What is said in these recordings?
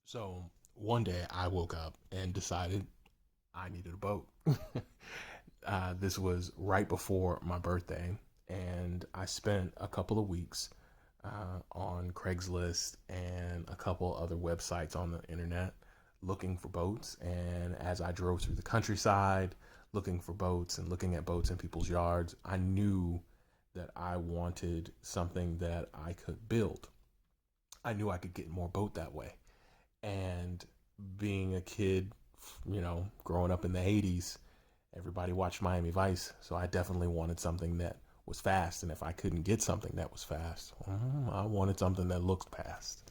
So one day I woke up and decided I needed a boat. This was right before my birthday, and I spent a couple of weeks on Craigslist and a couple other websites on the internet looking for boats. And as I drove through the countryside looking for boats and looking at boats in people's yards, I knew that I wanted something that I could build. I knew I could get more boat that way. And being a kid, growing up in the 80s, everybody watched Miami Vice. So I definitely wanted something that was fast. And if I couldn't get something that was fast, I wanted something that looked fast.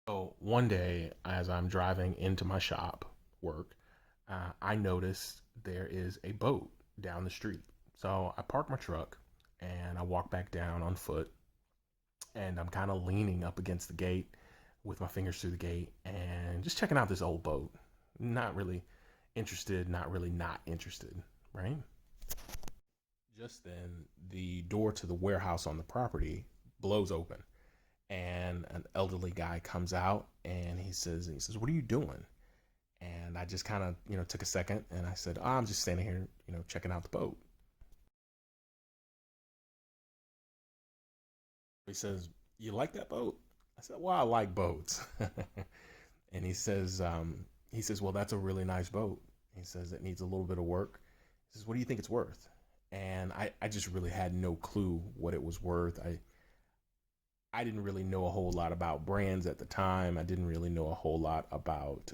So one day, as I'm driving into my shop work, I noticed there is a boat down the street. So I park my truck and I walk back down on foot, and I'm kind of leaning up against the gate with my fingers through the gate and just checking out this old boat. Not really interested, not really not interested, right? Just then, the door to the warehouse on the property blows open, and an elderly guy comes out and he says, "What are you doing?" And I just kind of, took a second and I said, "I'm just standing here, checking out the boat." He says, "You like that boat?" I said, "Well, I like boats." And he says, "Well, that's a really nice boat." He says, "It needs a little bit of work." He says, "What do you think it's worth?" And I just really had no clue what it was worth. I didn't really know a whole lot about brands at the time. I didn't really know a whole lot about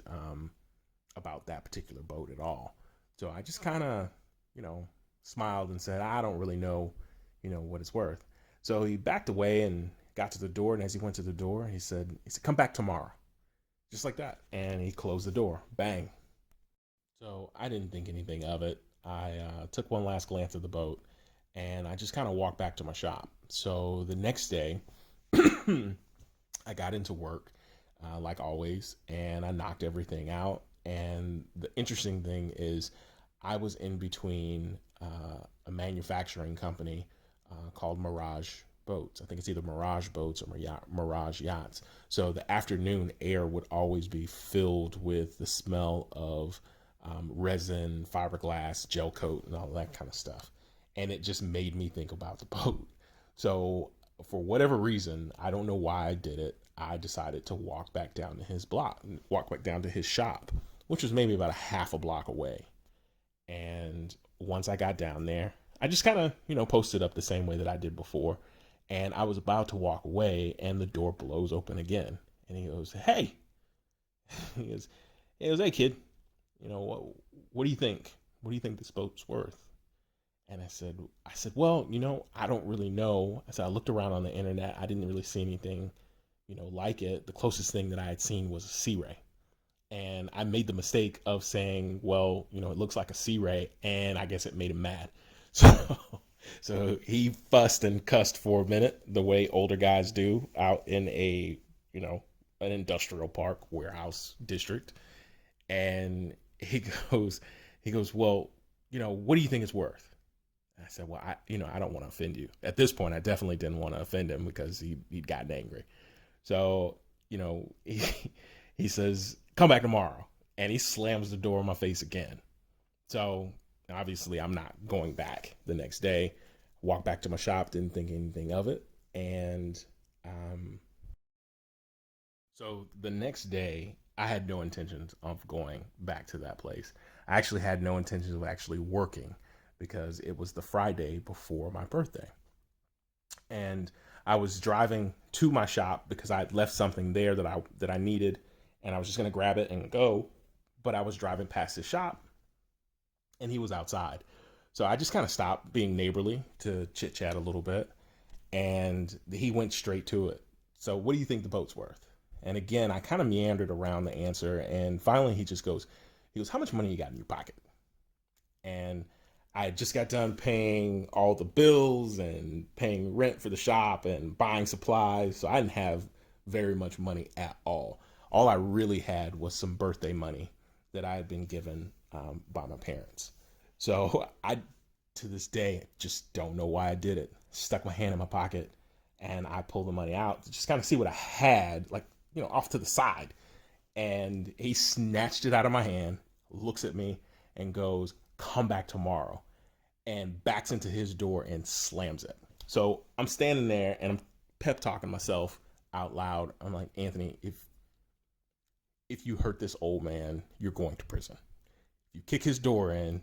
that particular boat at all. So I just kind of, you know, smiled and said, "I don't really know, what it's worth." So he backed away and got to the door. And as he went to the door, he said, "Come back tomorrow," just like that. And he closed the door. Bang. So I didn't think anything of it. I took one last glance at the boat, and I just kind of walked back to my shop. So the next day, I got into work, like always, and I knocked everything out. And the interesting thing is, I was in between a manufacturing company called Mirage Boats. I think it's either Mirage Boats or Mirage Yachts. So the afternoon air would always be filled with the smell of resin, fiberglass, gel coat, and all that kind of stuff. And it just made me think about the boat. So for whatever reason, I don't know why I did it. I decided to walk back down to his shop, which was maybe about a half a block away. And once I got down there, I just kind of, posted up the same way that I did before. And I was about to walk away, and the door blows open again. And he goes, "Hey," he goes, "Hey, kid, what, what do you think? What do you think this boat's worth?" And I said, "Well, I don't really know." I said, "I looked around on the internet. I didn't really see anything, like it. The closest thing that I had seen was a Sea Ray." And I made the mistake of saying, "Well, it looks like a Sea Ray," and I guess it made him mad. So, so he fussed and cussed for a minute, the way older guys do out in you know, an industrial park warehouse district. And goes, he goes, "Well, what do you think it's worth?" I said, "Well, I don't want to offend you." At this point, I definitely didn't want to offend him because he'd gotten angry. So, he says, "Come back tomorrow." And he slams the door in my face again. So obviously I'm not going back the next day. Walked back to my shop, didn't think anything of it. And um, so the next day, I had no intentions of going back to that place. I actually had no intentions of actually working because it was the Friday before my birthday. And I was driving to my shop because I had left something there that I needed, and I was just gonna grab it and go. But I was driving past his shop, and he was outside, so I just kind of stopped being neighborly to chit chat a little bit, and he went straight to it. "So, what do you think the boat's worth?" And again, I kind of meandered around the answer, and finally he goes, "How much money you got in your pocket?" And I just got done paying all the bills and paying rent for the shop and buying supplies. So I didn't have very much money at all. All I really had was some birthday money that I had been given by my parents. So I, to this day, just don't know why I did it. Stuck my hand in my pocket and I pull the money out to just kind of see what I had, like, off to the side. And he snatched it out of my hand, looks at me, and goes, "Come back tomorrow," and backs into his door and slams it. So I'm standing there and I'm pep talking myself out loud. I'm like, "Anthony, if you hurt this old man, you're going to prison. If you kick his door in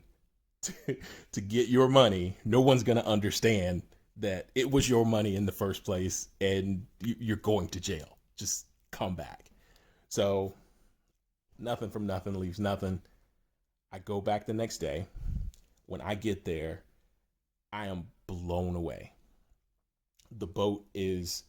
to, to get your money, no one's going to understand that it was your money in the first place, and you're going to jail. Just come back." So nothing from nothing leaves nothing. I go back the next day. When I get there, I am blown away. The boat is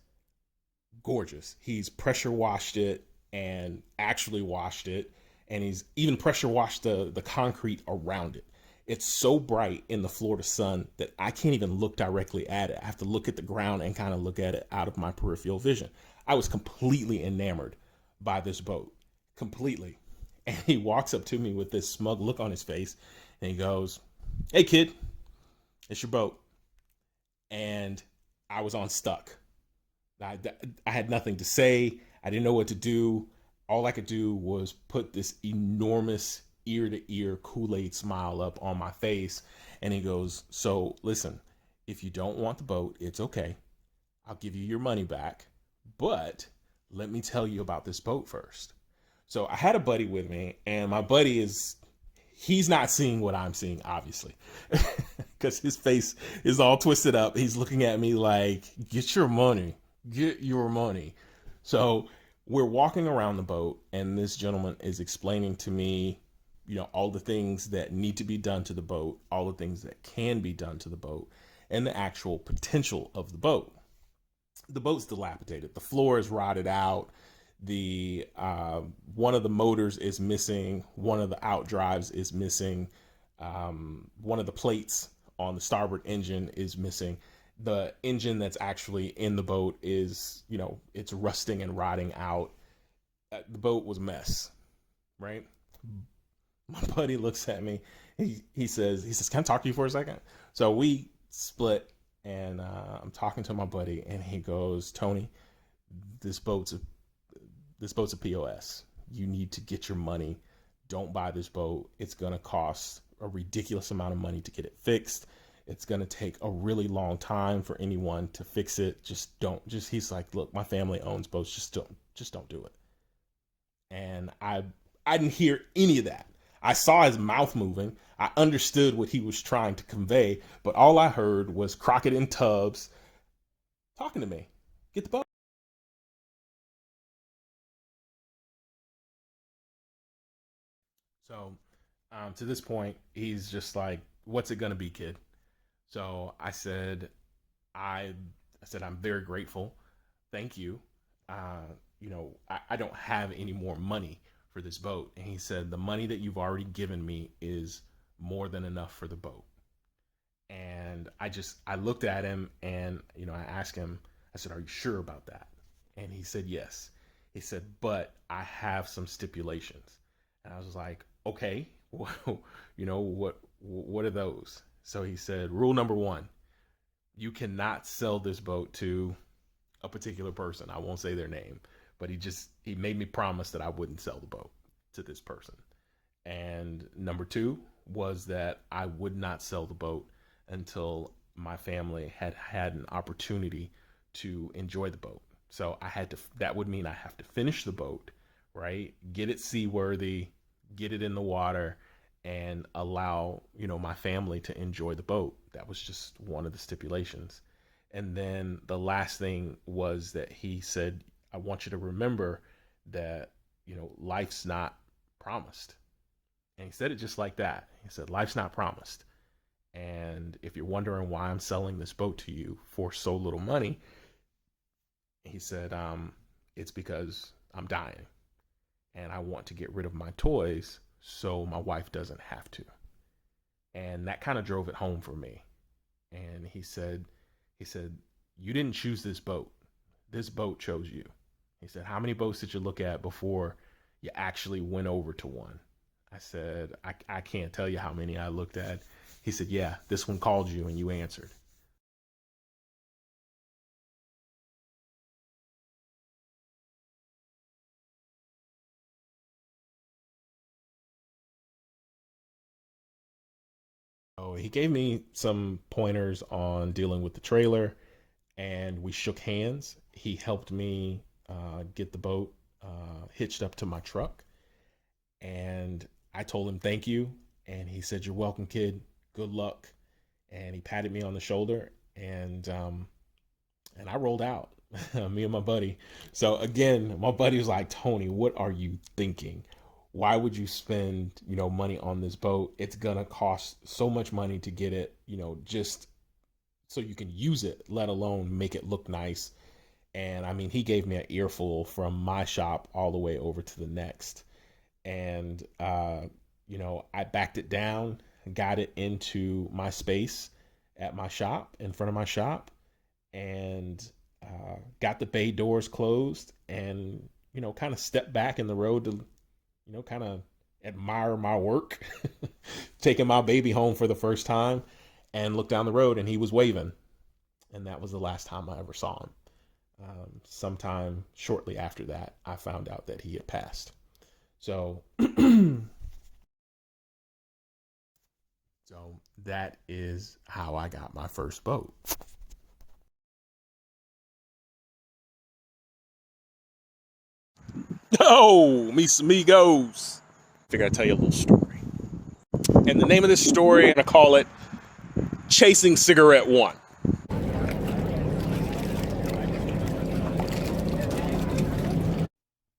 gorgeous. He's pressure washed it and actually washed it, and he's even pressure washed the concrete around it. It's so bright in the Florida sun that I can't even look directly at it. I have to look at the ground and kind of look at it out of my peripheral vision. I was completely enamored by this boat, completely. And he walks up to me with this smug look on his face, and he goes, "Hey kid, it's your boat." And I was on stuck. I had nothing to say. I didn't know what to do. All I could do was put this enormous ear to ear Kool-Aid smile up on my face. And he goes, "So listen, if you don't want the boat, it's okay. I'll give you your money back. But let me tell you about this boat first." So I had a buddy with me, and my buddy he's not seeing what I'm seeing, obviously, because his face is all twisted up. He's looking at me like, "Get your money, get your money." So we're walking around the boat, and this gentleman is explaining to me, all the things that need to be done to the boat, all the things that can be done to the boat, and the actual potential of the boat. The boat's dilapidated. The floor is rotted out. The one of the motors is missing. One of the outdrives is missing. One of the plates on the starboard engine is missing. The engine that's actually in the boat is, it's rusting and rotting out. The boat was a mess, right? My buddy looks at me. He says, "Can I talk to you for a second?" So we split, and I'm talking to my buddy, and he goes, "Tony, this boat's a POS. You need to get your money. Don't buy this boat. It's going to cost a ridiculous amount of money to get it fixed. It's going to take a really long time for anyone to fix it. Just don't." He's like, "Look, my family owns boats. Just don't do it." And I didn't hear any of that. I saw his mouth moving. I understood what he was trying to convey, but all I heard was Crockett and Tubbs talking to me. "Get the boat." So to this point, he's just like, "What's it gonna be, kid?" So I, I said, "I'm very grateful. Thank you. I don't have any more money for this boat." And he said, "The money that you've already given me is more than enough for the boat." And I looked at him, and, I asked him, I said, "Are you sure about that?" And he said, "Yes." He said, "But I have some stipulations." And I was like, "Okay, well, what are those?" So he said, "Rule number one, you cannot sell this boat to a particular person. I won't say their name, but he made me promise that I wouldn't sell the boat to this person. And number two was that I would not sell the boat until my family had had an opportunity to enjoy the boat. So that would mean I have to finish the boat, right? Get it seaworthy, get it in the water, and allow, my family to enjoy the boat. That was just one of the stipulations. And then the last thing was that he said, "I want you to remember that, life's not promised." And he said it just like that. He said, "Life's not promised. And if you're wondering why I'm selling this boat to you for so little money," he said, "it's because I'm dying. And I want to get rid of my toys so my wife doesn't have to." And that kind of drove it home for me. And he said, "You didn't choose this boat. This boat chose you." He said, "How many boats did you look at before you actually went over to one?" I said, I can't tell you how many I looked at." He said, "Yeah, this one called you and you answered." So he gave me some pointers on dealing with the trailer, and we shook hands. He helped me get the boat hitched up to my truck, and I told him thank you, and he said, "You're welcome, kid. Good luck." And he patted me on the shoulder, and I rolled out. Me and my buddy. So again, my buddy was like, "Tony, what are you thinking? Why would you spend, money on this boat? It's gonna cost so much money to get it, just so you can use it, let alone make it look nice." And I mean, he gave me an earful from my shop all the way over to the next. And I backed it down, got it into my space at my shop, in front of my shop, and got the bay doors closed, and kind of stepped back in the road to kind of admire my work. Taking my baby home for the first time, and looked down the road, and he was waving. And that was the last time I ever saw him. Sometime shortly after that, I found out that he had passed. So so that is how I got my first boat. Oh, me goes. Figure I'd tell you a little story. And the name of this story, I'm gonna call it Chasing Cigarette One.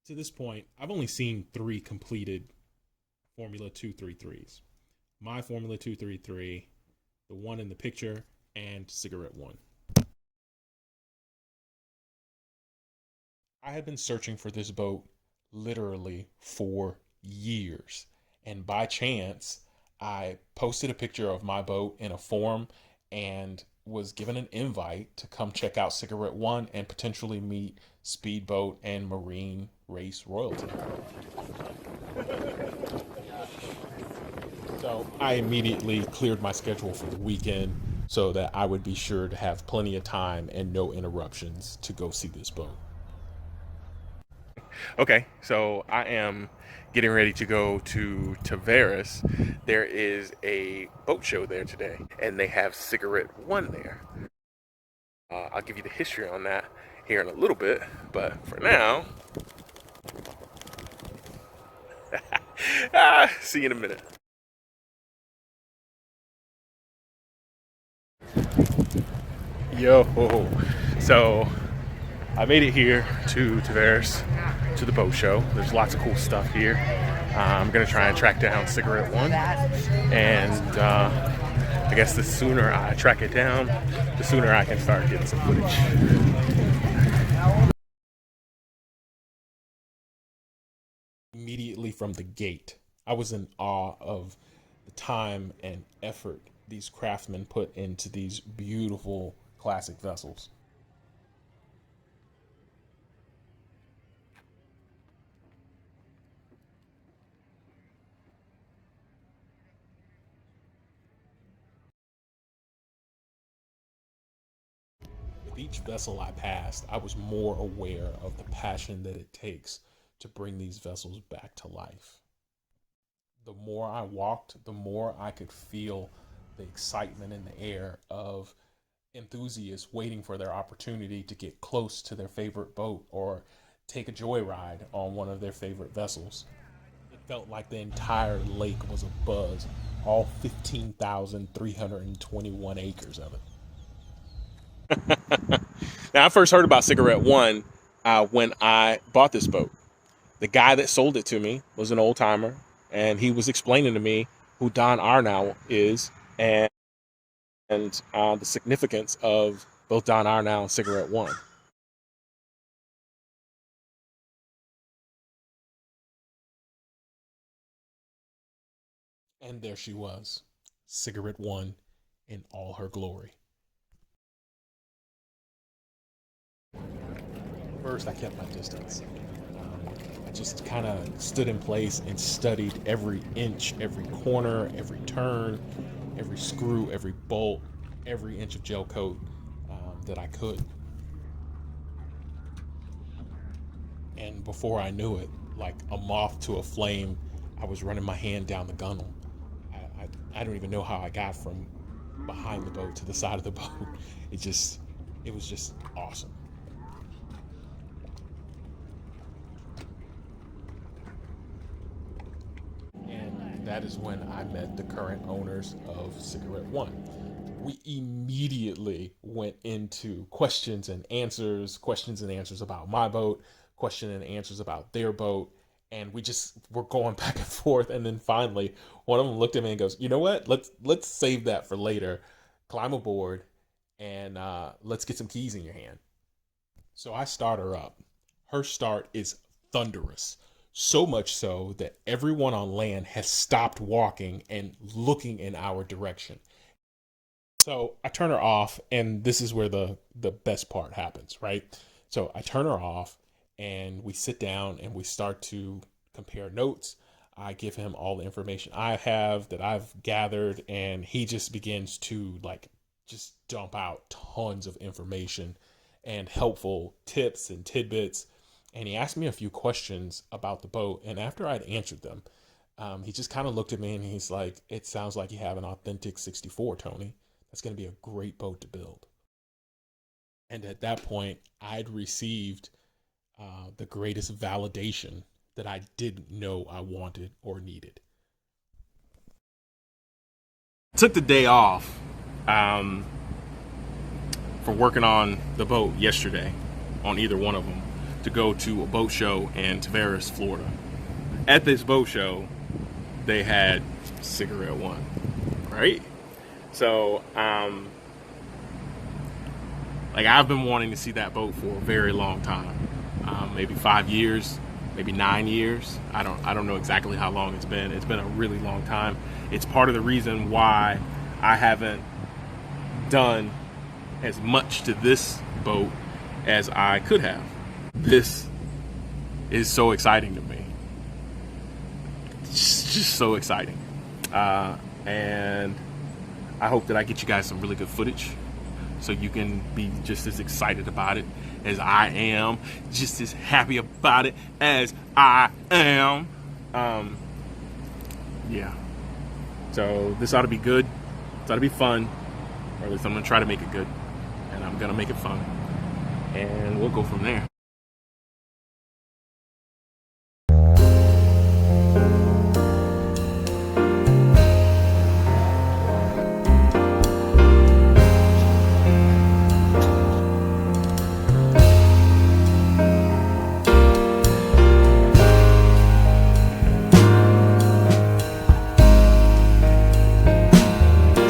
To this point, I've only seen 3 completed Formula 233s. My Formula 233, the one in the picture, and Cigarette One. I had been searching for this boat literally for years. And by chance, I posted a picture of my boat in a forum and was given an invite to come check out Cigarette One and potentially meet speedboat and marine race royalty. So I immediately cleared my schedule for the weekend so that I would be sure to have plenty of time and no interruptions to go see this boat. Okay, so I am getting ready to go to Tavares. There is a boat show there today, and they have Cigarette One there. I'll give you the history on that here in a little bit, but for now, see you in a minute. Yo, so I made it here to Tavares, to the boat show. There's lots of cool stuff here. I'm gonna try and track down Cigarette One, and I guess the sooner I track it down, the sooner I can start getting some footage. Immediately from the gate, I was in awe of the time and effort these craftsmen put into these beautiful classic vessels. With each vessel I passed, I was more aware of the passion that it takes to bring these vessels back to life. The more I walked, the more I could feel the excitement in the air of enthusiasts waiting for their opportunity to get close to their favorite boat or take a joyride on one of their favorite vessels. It felt like the entire lake was abuzz, all 15,321 acres of it. Now, I first heard about Cigarette One when I bought this boat. The guy that sold it to me was an old timer, and he was explaining to me who Don Arnow is and the significance of both Don Arnow and Cigarette One. And there she was, Cigarette One in all her glory. First, I kept my distance. I just kind of stood in place and studied every inch, every corner, every turn, every screw, every bolt, every inch of gel coat that I could. And before I knew it, like a moth to a flame, I was running my hand down the gunnel. I I don't even know how I got from behind the boat to the side of the boat. It was just awesome. And that is when I met the current owners of Cigarette One. We immediately went into questions and answers about my boat, question and answers about their boat, and we just were going back and forth. And then finally, one of them looked at me and goes, "You know what? Let's save that for later. Climb aboard, and let's get some keys in your hand." So I start her up. Her start is thunderous. So much so that everyone on land has stopped walking and looking in our direction. So I turn her off, and this is where the best part happens, right? So I turn her off, and we sit down and we start to compare notes. I give him all the information I have that I've gathered, and he just begins to like just dump out tons of information and helpful tips and tidbits. And he asked me a few questions about the boat, and after I'd answered them, he just kind of looked at me and he's like, "It sounds like you have an authentic 64, Tony. That's going to be a great boat to build." And at that point, I'd received the greatest validation that I didn't know I wanted or needed. Took the day off for working on the boat yesterday, on either one of them, to go to a boat show in Tavares, Florida. At this boat show, they had Cigarette One, right? So, like, I've been wanting to see that boat for a very long time, maybe 5 years, maybe 9 years. I don't know exactly how long it's been. It's been a really long time. It's part of the reason why I haven't done as much to this boat as I could have. This is so exciting to me. It's just so exciting. And I hope that I get you guys some really good footage so you can be just as excited about it as I am, just as happy about it as I am. Yeah. So this ought to be good. This ought to be fun. Or at least I'm going to try to make it good. And I'm going to make it fun. And we'll go from there.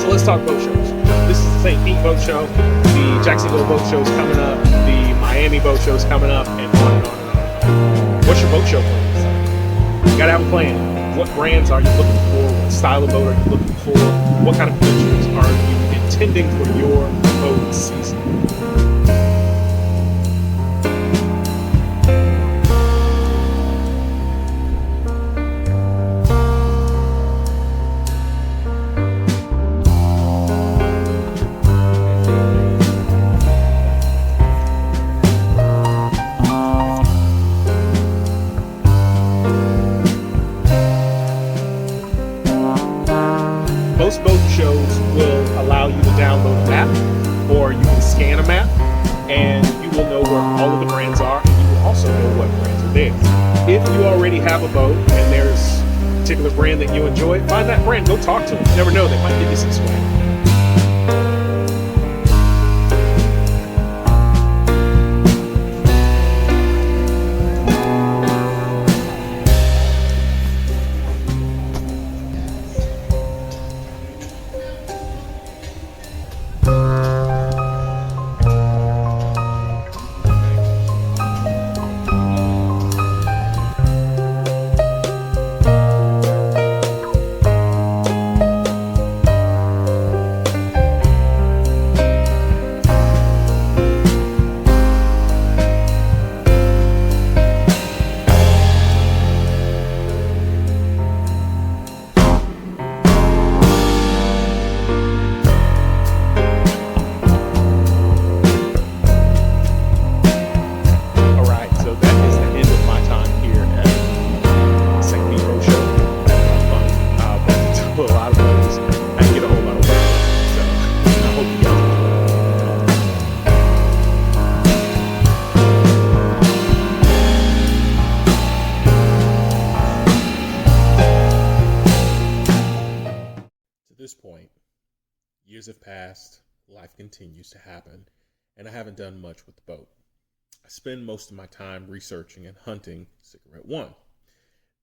Let's talk boat shows. This is the St. Pete Boat Show. The Jacksonville Boat Show's coming up. The Miami Boat Show's coming up, and on and on and on. What's your boat show plans? You gotta have a plan. What brands are you looking for? What style of boat are you looking for? What kind of features are you intending for your boat season? Most boat shows will allow you to download a map, or you can scan a map, and you will know where all of the brands are, and you will also know what brands are there. If you already have a boat and there's a particular brand that you enjoy, find that brand, go talk to them. You never know, they might give you some swag. Years have passed, life continues to happen, and I haven't done much with the boat. I spend most of my time researching and hunting Cigarette One.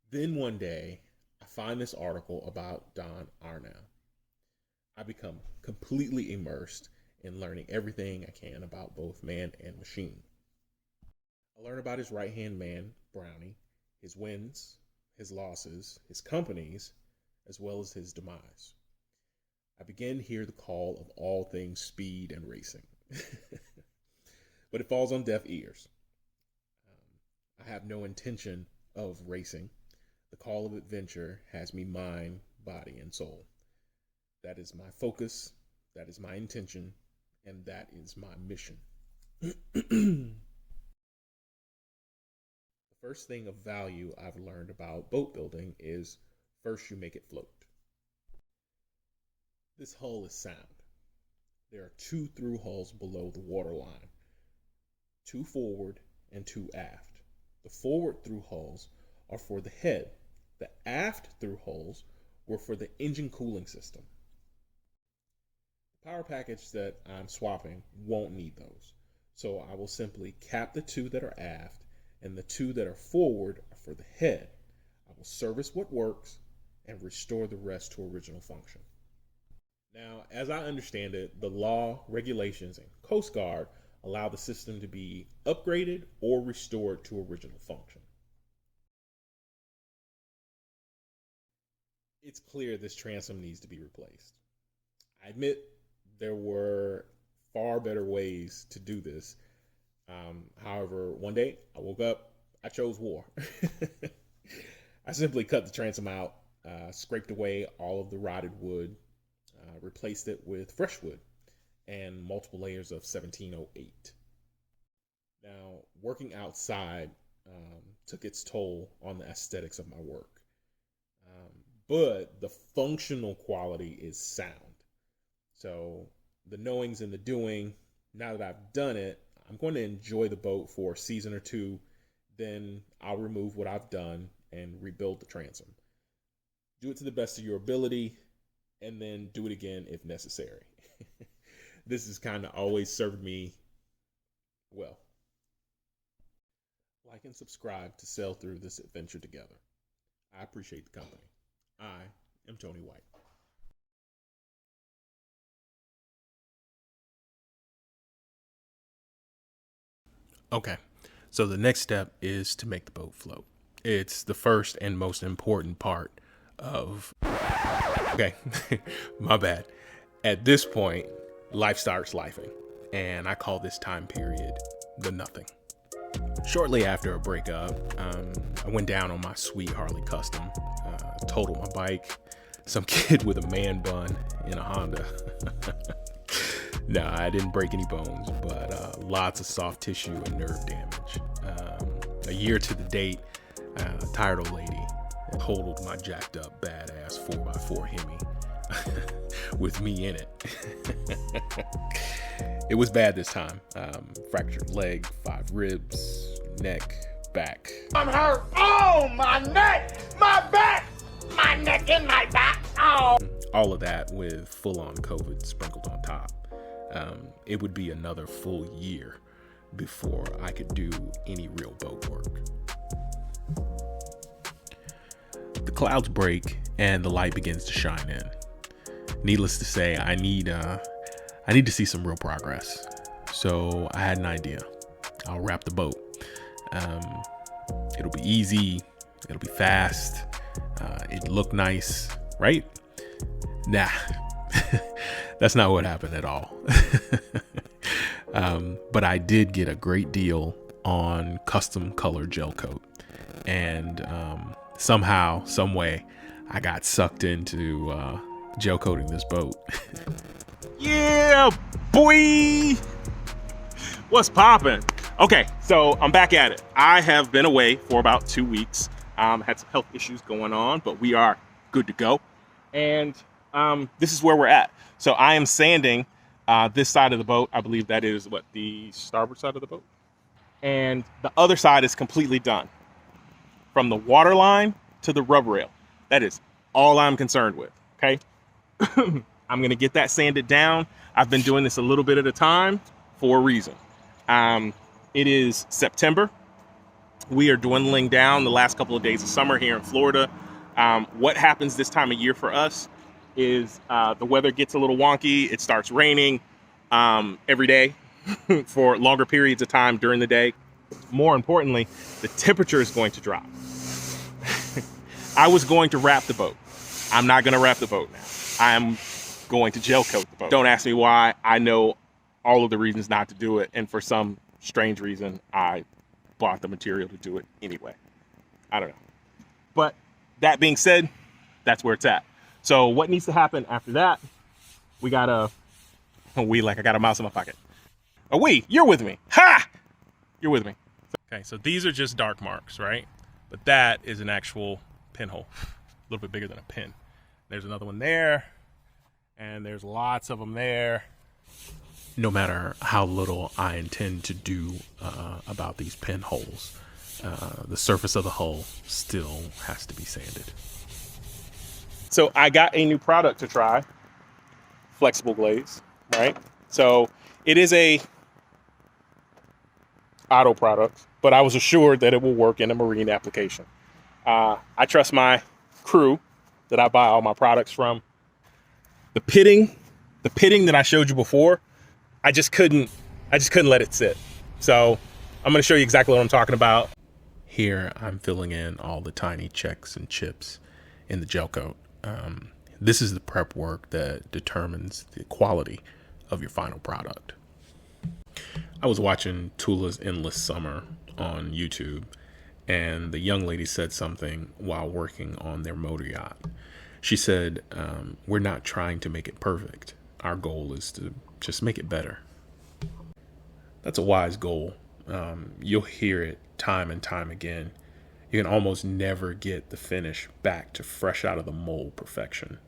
Then one day, I find this article about Don Arnow. I become completely immersed in learning everything I can about both man and machine. I learn about his right-hand man, Brownie, his wins, his losses, his companies, as well as his demise. I begin to hear the call of all things speed and racing. But it falls on deaf ears. I have no intention of racing. The call of adventure has me mind, body, and soul. That is my focus, that is my intention, and that is my mission. The first thing of value I've learned about boat building is first you make it float. This hull is sound. There are 2 through hulls below the waterline, 2 forward and 2 aft. The forward through hulls are for the head. The aft through hulls were for the engine cooling system. The power package that I'm swapping won't need those, so I will simply cap the 2 that are aft, and the 2 that are forward are for the head. I will service what works and restore the rest to original function. Now, as I understand it, the law, regulations, and Coast Guard allow the system to be upgraded or restored to original function. It's clear this transom needs to be replaced. I admit there were far better ways to do this. However, one day I woke up, I chose war. I simply cut the transom out, scraped away all of the rotted wood, replaced it with fresh wood and multiple layers of 1708. Now, working outside took its toll on the aesthetics of my work, but the functional quality is sound. So the knowings and the doing, now that I've done it, I'm going to enjoy the boat for a season or 2, then I'll remove what I've done and rebuild the transom. Do it to the best of your ability, and then do it again if necessary. This has kind of always served me well. Like and subscribe to sail through this adventure together. I appreciate the company. I am Tony White. Okay, so the next step is to make the boat float. It's the first and most important part of... Okay, my bad. At this point, life starts lifing, and I call this time period the nothing. Shortly after a breakup, I went down on my sweet Harley Custom, totaled my bike, some kid with a man bun in a Honda. No, I didn't break any bones, but lots of soft tissue and nerve damage. A year to the date, a tired old lady totaled my jacked up badass 4x4 Hemi with me in it. It was bad this time. Fractured leg, 5 ribs, neck, back. I'm hurt. Oh, my neck, my back, my neck and my back. Oh. All of that with full-on COVID sprinkled on top. It would be another full year before I could do any real boat work. The clouds break and the light begins to shine in. Needless to say, I need to see some real progress. So I had an idea. I'll wrap the boat. It'll be easy. It'll be fast. It'll look nice, right? Nah, that's not what happened at all. But I did get a great deal on custom color gel coat. And somehow, some way, I got sucked into gel coating this boat. Yeah, boy! What's poppin'? Okay, so I'm back at it. I have been away for about 2 weeks. Had some health issues going on, but we are good to go. And this is where we're at. So I am sanding this side of the boat. I believe that is what, the starboard side of the boat? And the other side is completely done. From the water line to the rub rail. That is all I'm concerned with, okay? I'm going to get that sanded down. I've been doing this a little bit at a time for a reason. It is September. We are dwindling down the last couple of days of summer here in Florida. What happens this time of year for us is the weather gets a little wonky. It starts raining every day for longer periods of time during the day. More importantly, the temperature is going to drop. I was going to wrap the boat. I'm not going to wrap the boat now. I'm going to gel coat the boat. Don't ask me why. I know all of the reasons not to do it, and for some strange reason, I bought the material to do it anyway. I don't know. But that being said, that's where it's at. So what needs to happen after that? We got a like I got a mouse in my pocket. You're with me. Ha! You're with me. Okay, so these are just dark marks, right? But that is an actual pinhole, a little bit bigger than a pin. There's another one there, and there's lots of them there. No matter how little I intend to do about these pinholes, the surface of the hull still has to be sanded. So I got a new product to try, flexible glaze, right? So it is a auto product, but I was assured that it will work in a marine application. I trust my crew that I buy all my products from. The pitting that I showed you before, I just couldn't let it sit. So I'm going to show you exactly what I'm talking about. Here I'm filling in all the tiny checks and chips in the gel coat. This is the prep work that determines the quality of your final product. I was watching Tula's Endless Summer on YouTube, and the young lady said something while working on their motor yacht. She said, we're not trying to make it perfect. Our goal is to just make it better. That's a wise goal. You'll hear it time and time again. You can almost never get the finish back to fresh out of the mold perfection.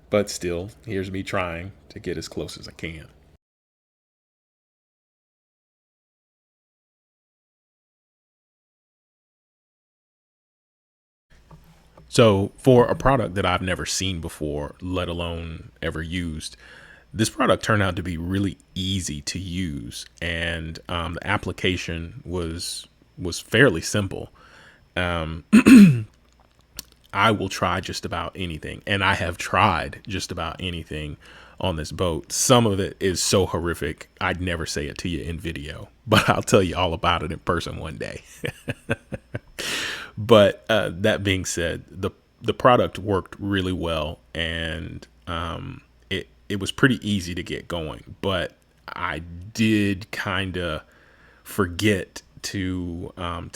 But still, here's me trying to get as close as I can. So for a product that I've never seen before, let alone ever used, this product turned out to be really easy to use, and the application was fairly simple. I will try just about anything, and I have tried just about anything on this boat. Some of it is so horrific, I'd never say it to you in video, but I'll tell you all about it in person one day. But that being said, the product worked really well, and it was pretty easy to get going. But I did kind of forget to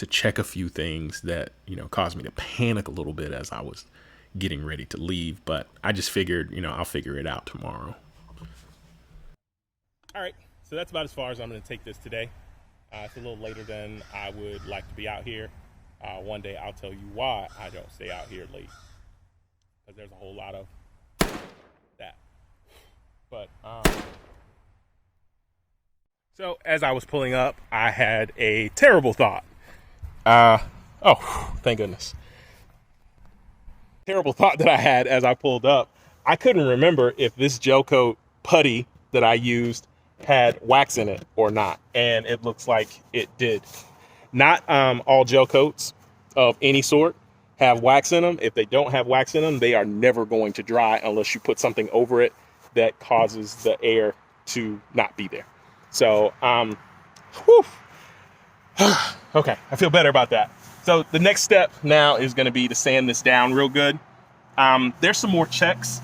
check a few things that caused me to panic a little bit as I was getting ready to leave. But I just figured I'll figure it out tomorrow. All right, so that's about as far as I'm going to take this today. It's a little later than I would like to be out here. One day I'll tell you why I don't stay out here late, because there's a whole lot of that. But so as I was pulling up, I had a terrible thought. Oh, thank goodness. Terrible thought that I had as I pulled up. I couldn't remember if this gel coat putty that I used had wax in it or not, and it looks like it did. Not all gel coats of any sort have wax in them. If they don't have wax in them, they are never going to dry unless you put something over it that causes the air to not be there. So, okay, I feel better about that. So the next step now is going to be to sand this down real good. There's some more checks.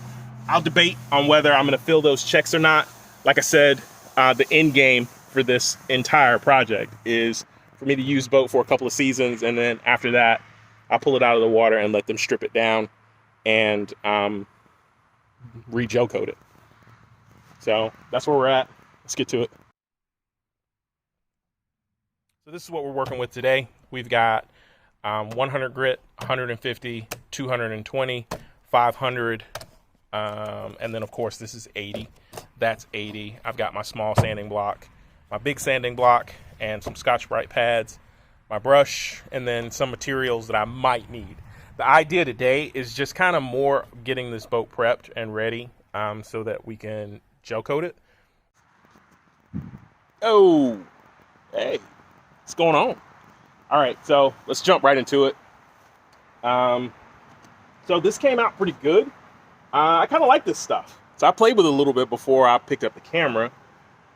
I'll debate on whether I'm going to fill those checks or not. Like I said, the end game for this entire project is for me to use the boat for a couple of seasons, and then after that, I'll pull it out of the water and let them strip it down and re-gel coat it. So that's where we're at. Let's get to it. So this is what we're working with today. We've got 100 grit, 150, 220, 500, and then of course this is 80. That's 80. I've got my small sanding block, my big sanding block, and some Scotch-Brite pads, my brush, and then some materials that I might need. the idea today is just kind of more getting this boat prepped and ready so that we can gel coat it. Oh, hey, what's going on? All right, so let's jump right into it. So this came out pretty good. I kind of like this stuff. So I played with it a little bit before I picked up the camera,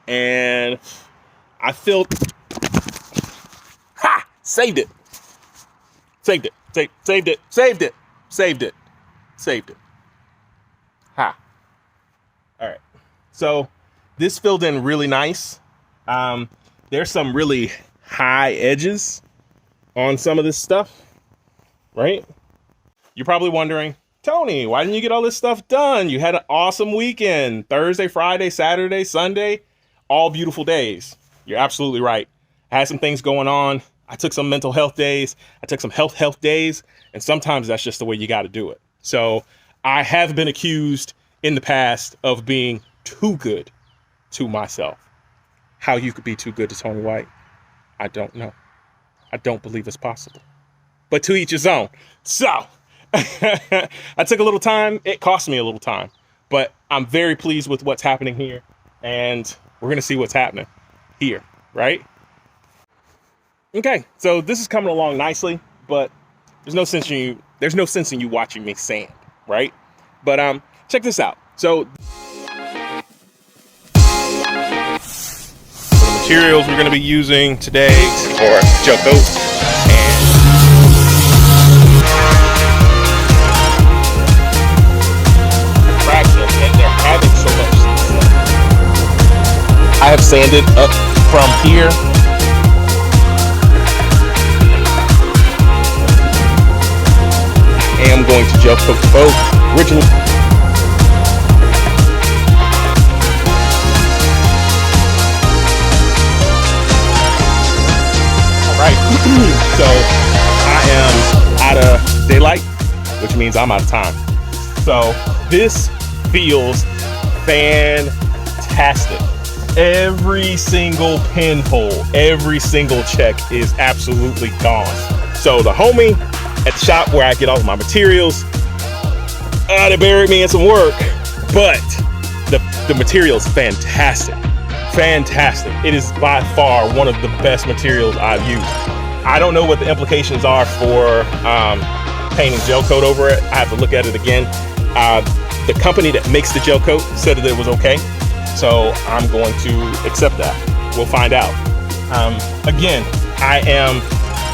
and I felt, saved it. Saved it. Saved it. Saved it. Saved it. Saved it. Ha. All right. So this filled in really nice. There's some really high edges on some of this stuff, right? You're probably wondering, Tony, why didn't you get all this stuff done? You had an awesome weekend. Thursday, Friday, Saturday, Sunday, all beautiful days. You're absolutely right. I had some things going on. I took some mental health days. I took some health days. And sometimes that's just the way you got to do it. So I have been accused in the past of being too good to myself. How you could be too good to Tony White, I don't know. I don't believe it's possible. But to each his own. So I took a little time. It cost me a little time. But I'm very pleased with what's happening here. And we're going to see what's happening here, right? Okay, so this is coming along nicely, but there's no sense in you watching me sand, right? But check this out. So the materials we're going to be using today for gel coat and they're having so much success. I have sanded up from here. I am going to gel coat the boat originally. All right, so I am out of daylight, which means I'm out of time. So this feels fantastic. Every single pinhole, every single check is absolutely gone. So the homie at the shop where I get all of my materials, they buried me in some work, but the material's fantastic. Fantastic. It is by far one of the best materials I've used. I don't know what the implications are for painting gel coat over it. I have to look at it again. The company that makes the gel coat said that it was okay, so I'm going to accept that. We'll find out. Again, I am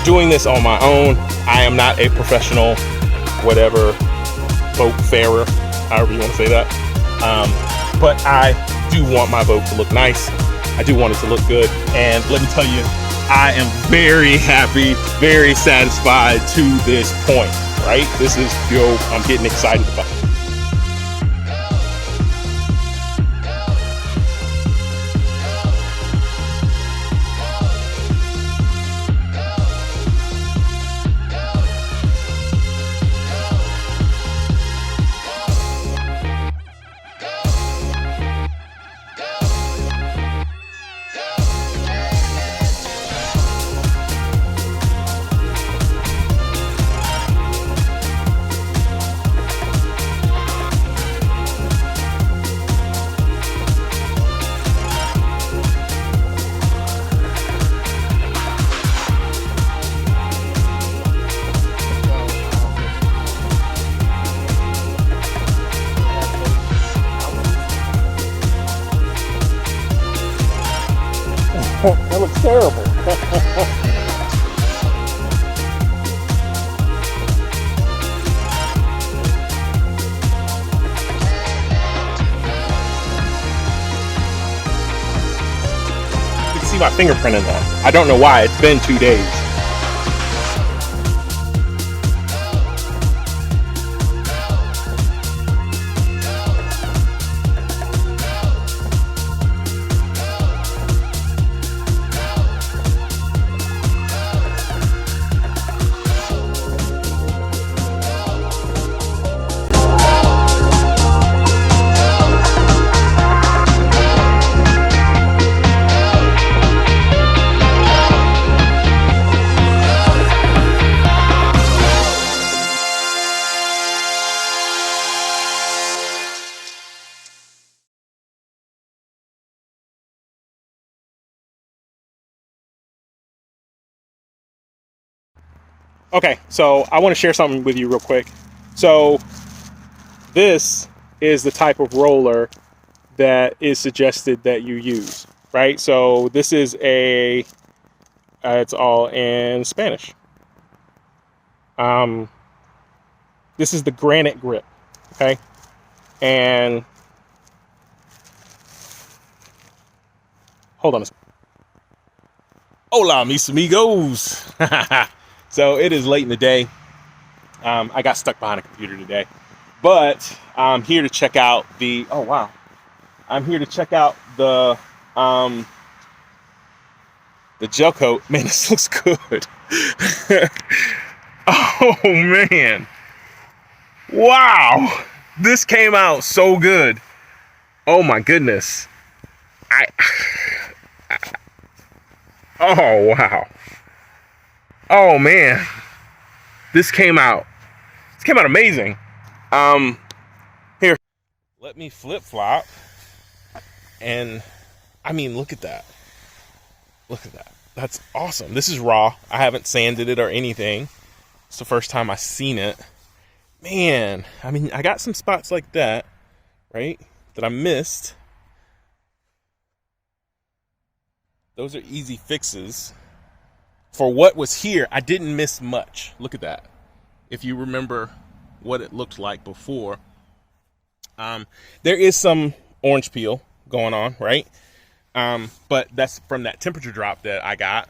doing this on my own. I am not a professional, whatever, boat farer, however you want to say that. But I do want my boat to look nice. I do want it to look good. And let me tell you, I am very happy, very satisfied to this point, right? This is, I'm getting excited about it. That looks terrible. You can see my fingerprint in that. I don't know why. It's been 2 days. Okay, so I want to share something with you real quick. So this is the type of roller that is suggested that you use, right? So this is it's all in Spanish. This is the granite grip, okay? And hold on a second. Hola, mis amigos. So it is late in the day. I got stuck behind a computer today, but I'm here to check out the, oh wow. I'm here to check out the gel coat. Man, this looks good. Oh man. Wow. This came out so good. Oh my goodness. Oh wow. Oh man. This came out amazing. Here. Let me flip-flop. And I mean, look at that. Look at that. That's awesome. This is raw. I haven't sanded it or anything. It's the first time I've seen it. Man, I mean, I got some spots like that, right, that I missed. Those are easy fixes. For what was here, I didn't miss much. Look at that. If you remember what it looked like before. There is some orange peel going on, right? But that's from that temperature drop that I got.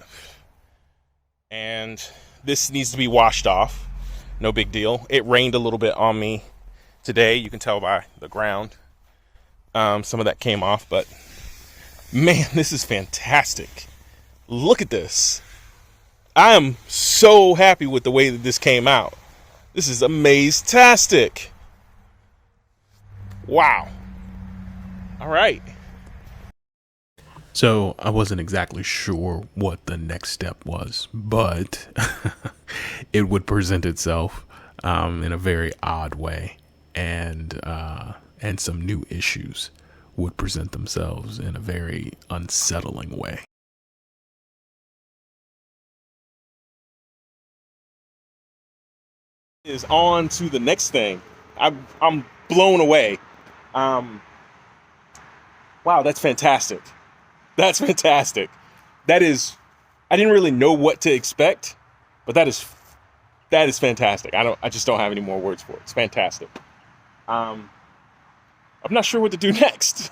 And this needs to be washed off. No big deal. It rained a little bit on me today. You can tell by the ground. Some of that came off, but man, this is fantastic. Look at this. I am so happy with the way that this came out. This is amaze-tastic. Wow. All right. So I wasn't exactly sure what the next step was, but it would present itself in a very odd way, and some new issues would present themselves in a very unsettling way. Is on to the next thing. I'm blown away. Wow, that's fantastic. That's fantastic. That is, I didn't really know what to expect, but that is fantastic. I just don't have any more words for it. It's fantastic. I'm not sure what to do next.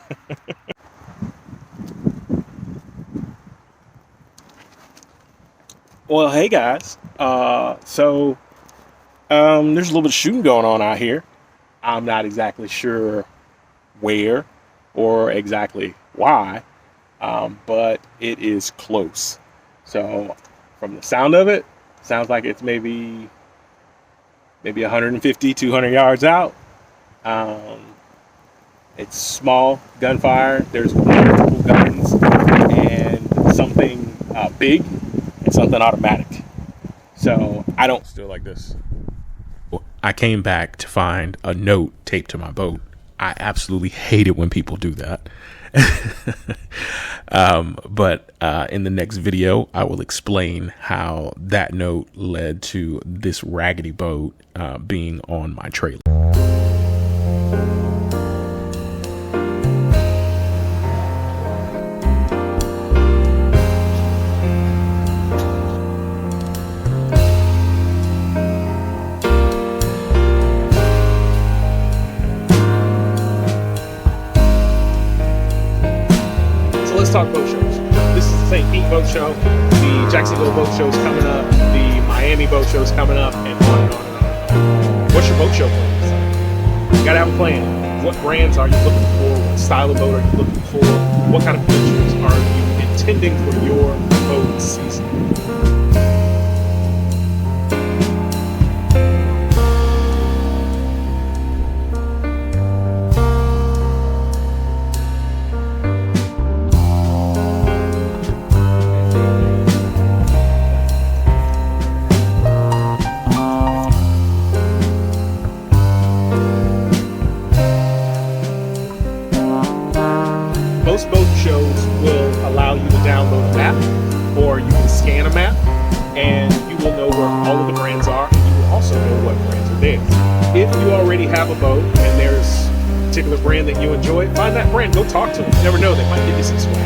Well, hey guys. So there's a little bit of shooting going on out here. I'm not exactly sure where or exactly why. But it is close. So from the sound of it, sounds like it's maybe 150, 200 yards out. It's small gunfire. There's multiple guns and something big and something automatic. So I don't still like this. I came back to find a note taped to my boat. I absolutely hate it when people do that. But in the next video, I will explain how that note led to this raggedy boat being on my trailer. Let's talk boat shows. This is the St. Pete Boat Show. The Jacksonville Boat Show is coming up. The Miami Boat Show is coming up, and on and on and on. What's your boat show plans? You gotta have a plan. What brands are you looking for? What style of boat are you looking for? What kind of features are you intending for your boat season? Most boat shows will allow you to download a map, or you can scan a map, and you will know where all of the brands are, and you will also know what brands are there. If you already have a boat and there's a particular brand that you enjoy, find that brand, go talk to them. You never know, they might give you some swag.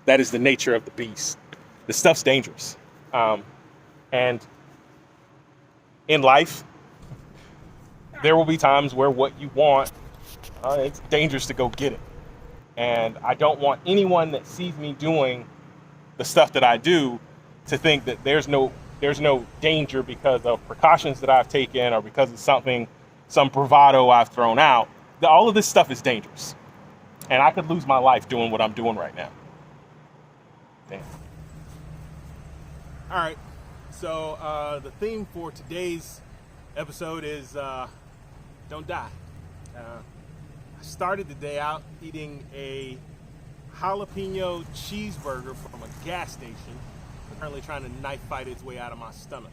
That is the nature of the beast. The stuff's dangerous. And in life, there will be times where what you want, it's dangerous to go get it. And I don't want anyone that sees me doing the stuff that I do to think that there's no danger because of precautions that I've taken or because of some bravado I've thrown out. All of this stuff is dangerous. And I could lose my life doing what I'm doing right now. Damn. All right, so the theme for today's episode is don't die. I started the day out eating a jalapeno cheeseburger from a gas station. I'm currently trying to knife fight its way out of my stomach.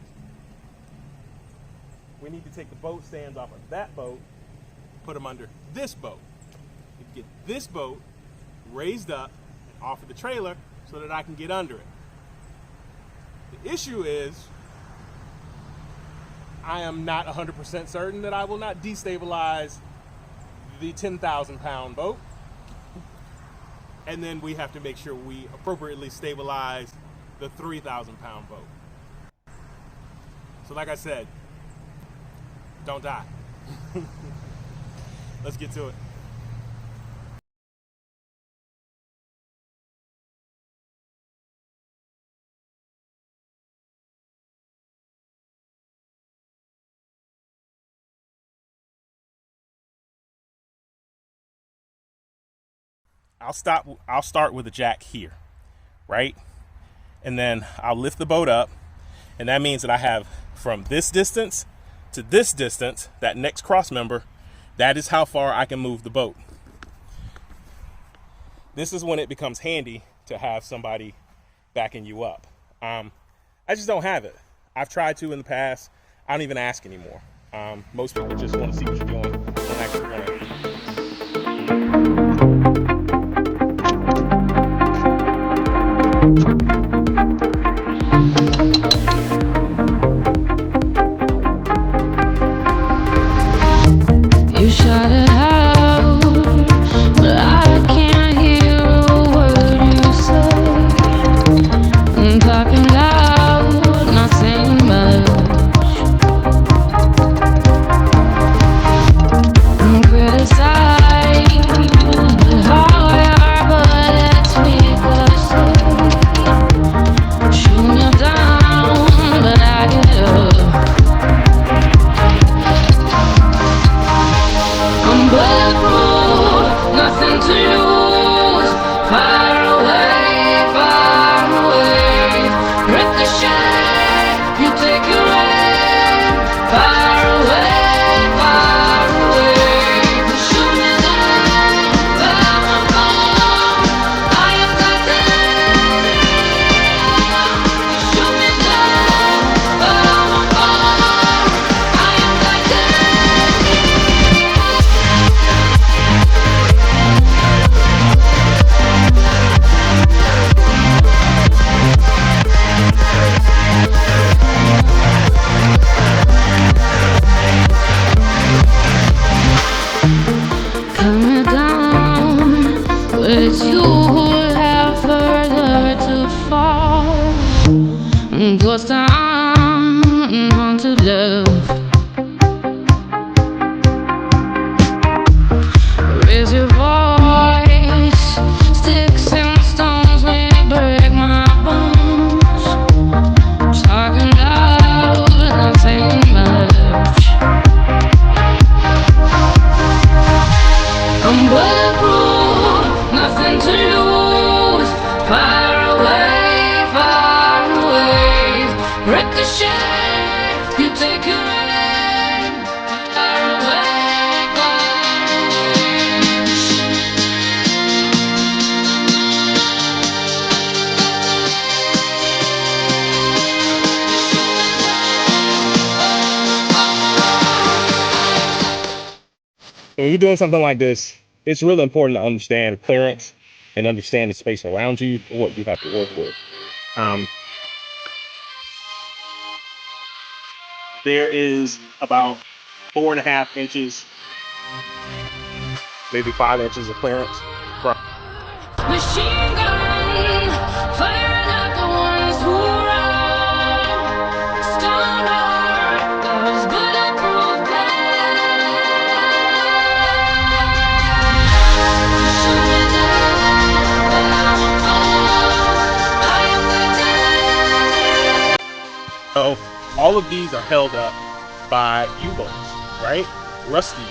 We need to take the boat stands off of that boat, put them under this boat. And get this boat raised up and off of the trailer so that I can get under it. The issue is, I am not 100% certain that I will not destabilize the 10,000 pound boat. And then we have to make sure we appropriately stabilize the 3,000 pound boat. So like I said, don't die. Let's get to it. I'll start with a jack here, right? And then I'll lift the boat up, and that means that I have from this distance to this distance, that next cross member, that is how far I can move the boat. This is when it becomes handy to have somebody backing you up. I just don't have it. I've tried to in the past. I don't even ask anymore. Most people just want to see what you're doing. Don't actually want to. You shot it out, but I can't hear a word you say. I'm talking loud, not saying much. I'm criticized. love. Raise your voice, sticks and stones may break my bones. Talking loud, not saying much. I'm bulletproof, nothing to lose. Far away, ricochet. You take your aim. Far away, far away. When you're doing something like this, it's really important to understand clearance and understand the space around you and what you have to work with. There is about 4.5 inches, maybe 5 inches of clearance from Machine gun, firing at the ones who run. Stone heart, those bulletproof glass. Shoot me down, but I won't fall. I am the dead. So all of these are held up by U-boats, right? Rusty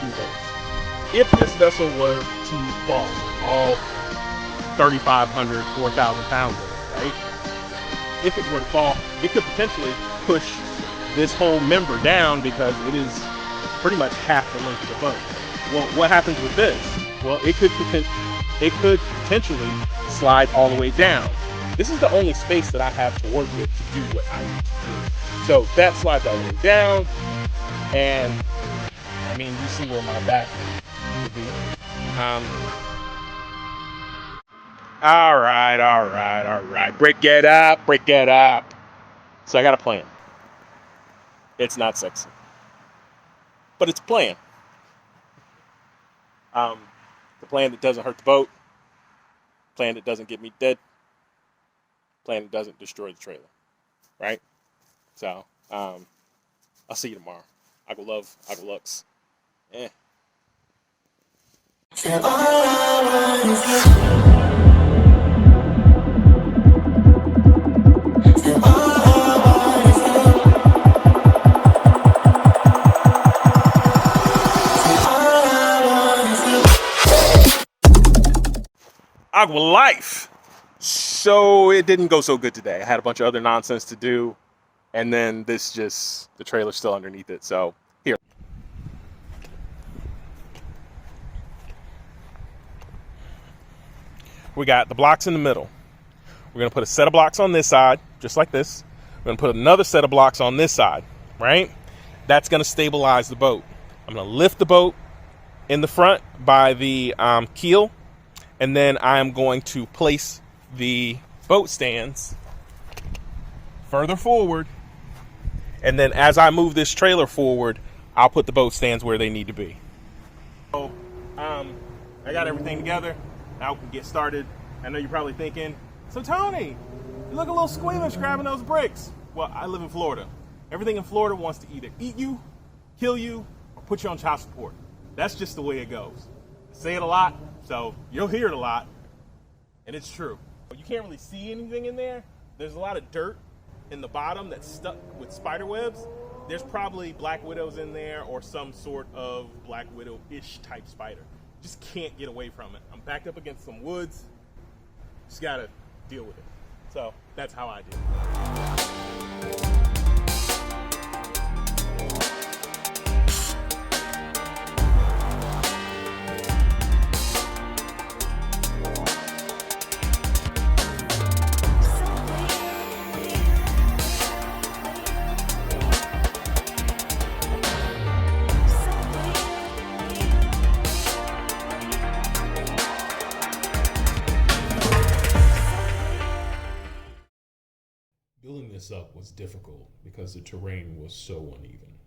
U-boats. If this vessel was to fall, all 3,500, 4,000 pounds of it, right? If it were to fall, it could potentially push this whole member down because it is pretty much half the length of the boat. Well, what happens with this? Well, it could potentially slide all the way down. This is the only space that I have to work with to do what I need to do. So that slides all the way down, and I mean, you see where my back would be. All right. Break it up. So I got a plan. It's not sexy, but it's a plan. The plan that doesn't hurt the boat, plan that doesn't get me dead, plan that doesn't destroy the trailer, right? So, I'll see you tomorrow. I go love, I go lux. Agua life. So it didn't go so good today. I had a bunch of other nonsense to do, and then the trailer's still underneath it. So here. We got the blocks in the middle. We're gonna put a set of blocks on this side, just like this. We're gonna put another set of blocks on this side, right? That's gonna stabilize the boat. I'm gonna lift the boat in the front by the keel, and then I'm going to place the boat stands further forward. And then as I move this trailer forward, I'll put the boat stands where they need to be. So, I got everything together. Now we can get started. I know you're probably thinking, so Tony, you look a little squeamish grabbing those bricks. Well, I live in Florida. Everything in Florida wants to either eat you, kill you, or put you on child support. That's just the way it goes. I say it a lot, so you'll hear it a lot, and it's true. You can't really see anything in there. There's a lot of dirt in the bottom that's stuck with spider webs. There's probably black widows in there or some sort of black widow-ish type spider. Just can't get away from it. I'm backed up against some woods. Just gotta deal with it. So that's how I do it. Building this up was difficult because the terrain was so uneven.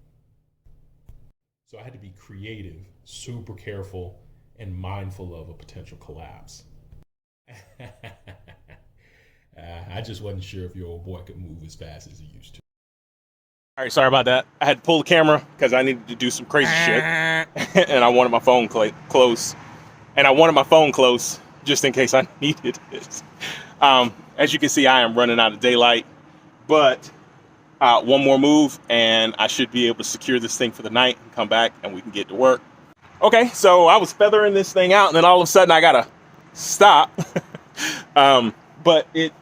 So I had to be creative, super careful, and mindful of a potential collapse. I just wasn't sure if your old boy could move as fast as he used to. All right, sorry about that. I had to pull the camera because I needed to do some crazy shit, and I wanted my phone close. And I wanted my phone close just in case I needed it. As you can see, I am running out of daylight, but one more move and I should be able to secure this thing for the night and come back and we can get to work. Okay, so I was feathering this thing out and then all of a sudden I gotta stop. But it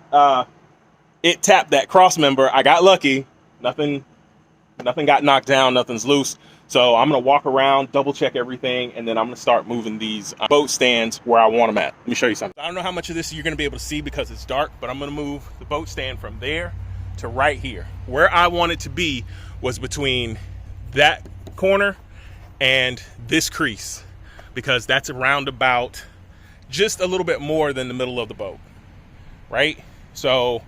tapped that cross member. I got lucky. Nothing got knocked down, nothing's loose. So I'm gonna walk around, double check everything, and then I'm gonna start moving these boat stands where I want them at. Let me show you something. I don't know how much of this you're gonna be able to see because it's dark, but I'm gonna move the boat stand from there to right here. Where I want it to be was between that corner and this crease, because that's around about just a little bit more than the middle of the boat, right? So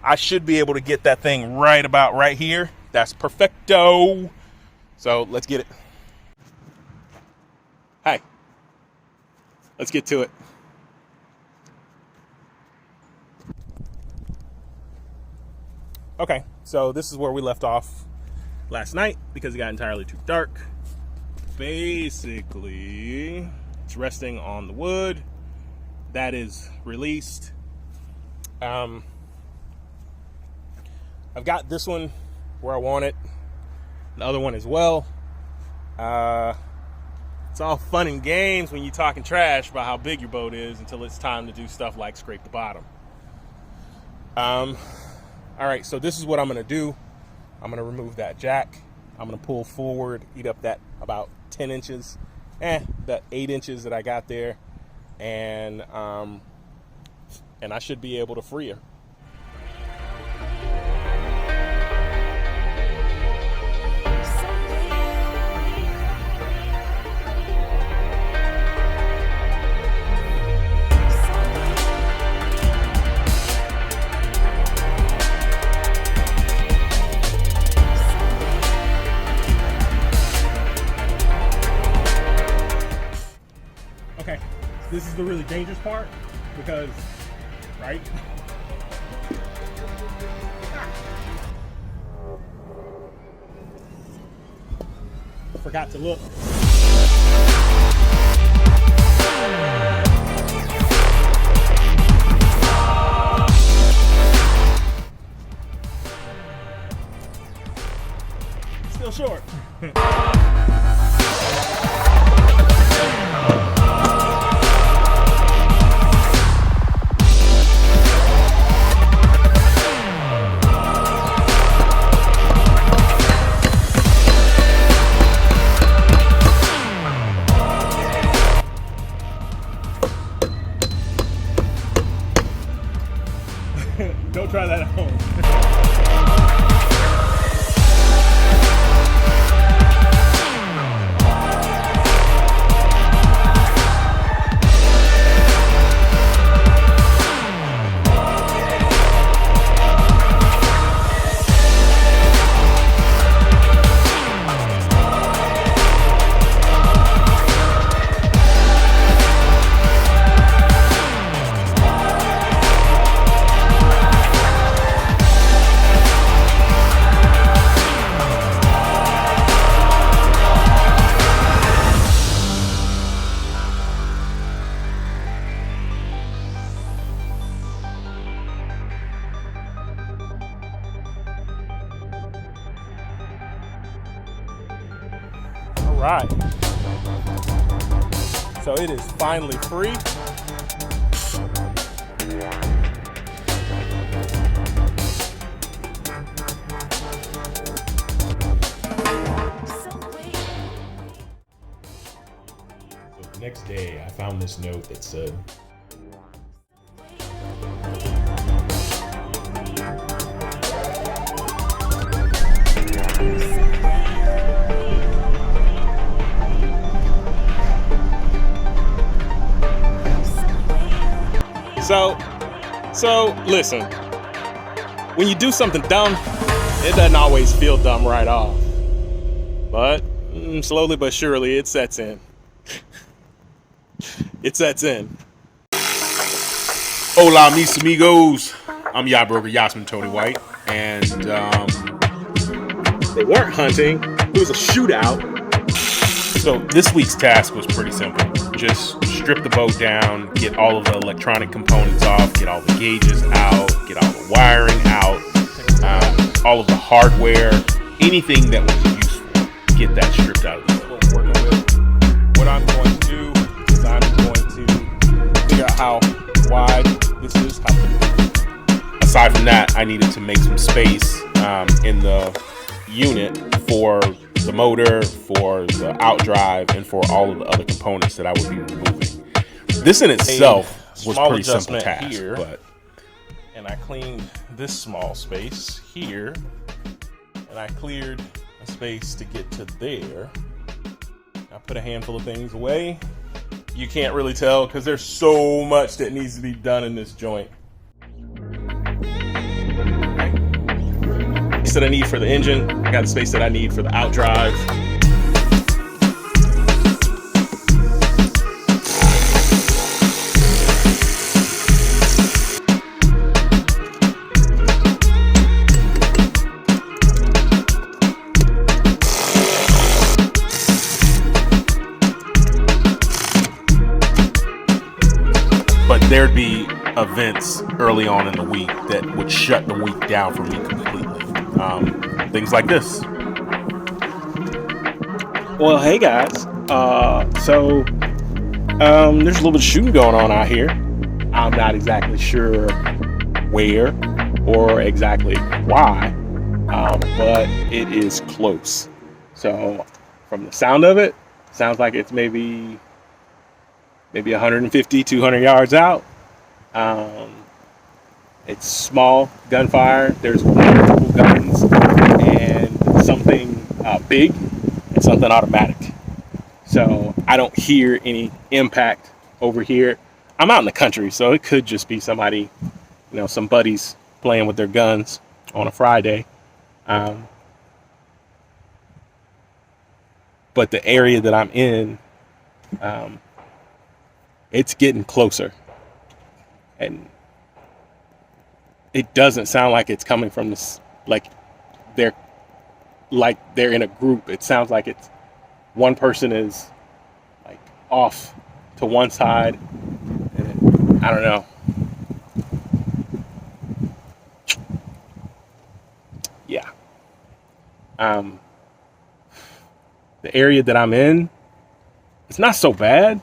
I should be able to get that thing right about right here. That's perfecto. So let's get it. Hi. Let's get to it. Okay, so this is where we left off last night because it got entirely too dark. Basically, it's resting on the wood. That is released. I've got this one where I want it. The other one as well. It's all fun and games when you're talking trash about how big your boat is until it's time to do stuff like scrape the bottom. All right, so this is what I'm gonna do. I'm gonna remove that jack. I'm gonna pull forward, eat up that about 10 inches, that 8 inches that I got there, and I should be able to free her. Okay, this is the really dangerous part because, right? Forgot to look. Still short. Don't try that at home. All right. So it is finally free. So the next day, I found this note that said, So listen, when you do something dumb, it doesn't always feel dumb right off. But slowly but surely, it sets in. It sets in. Hola, mis amigos. I'm yacht broker Yachtsman Tony White, and They weren't hunting. It was a shootout. So this week's task was pretty simple. Just strip the boat down, get all of the electronic components off, get all the gauges out, get all the wiring out, all of the hardware, anything that was useful, get that stripped out of the boat. What I'm going to do is I'm going to figure out how wide this is. Aside from that, I needed to make some space in the unit for the motor, for the outdrive, and for all of the other components that I would be removing. This in itself was a pretty simple task, and I cleaned this small space here, and I cleared a space to get to there. I put a handful of things away. You can't really tell because there's so much that needs to be done in this joint. Space that I need for the engine. I got the space that I need for the outdrive. But there'd be events early on in the week that would shut the week down for me completely. Things like this. Well, hey guys. So there's a little bit of shooting going on out here. I'm not exactly sure where or exactly why, but it is close. So from the sound of it, sounds like it's maybe 150, 200 yards out. It's small gunfire. There's multiple guns and something big and something automatic. So I don't hear any impact over here. I'm out in the country, so it could just be somebody, some buddies playing with their guns on a Friday. But the area that I'm in, it's getting closer. And it doesn't sound like it's coming from this, like they're in a group. It sounds like it's one person is like off to one side, and I don't know. Yeah. The area that I'm in, it's not so bad,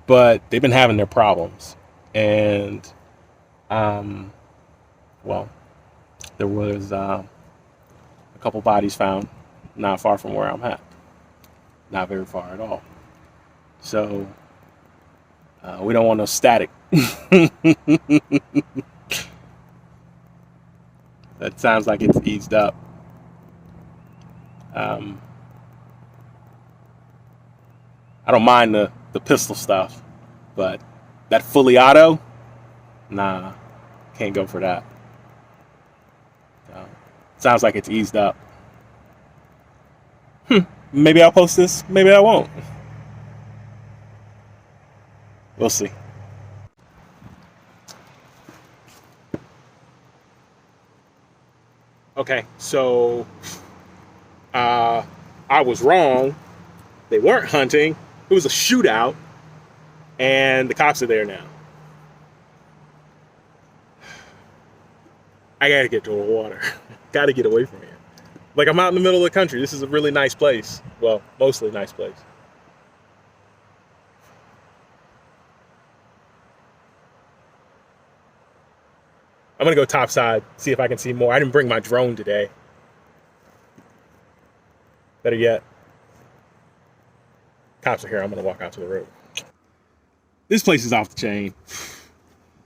but they've been having their problems. And well, there was a couple bodies found not far from where I'm at. Not very far at all. So we don't want no static. That sounds like it's eased up. I don't mind the pistol stuff, but that fully auto, nah, can't go for that. Sounds like it's eased up. Maybe I'll post this, maybe I won't. We'll see. Okay, so I was wrong. They weren't hunting. It was a shootout, and the cops are there now. I gotta get to the water. Gotta get away from here. Like, I'm out in the middle of the country. This is a really nice place. Well, mostly nice place. I'm gonna go topside, see if I can see more. I didn't bring my drone today. Better yet, cops are here. I'm gonna walk out to the road. This place is off the chain.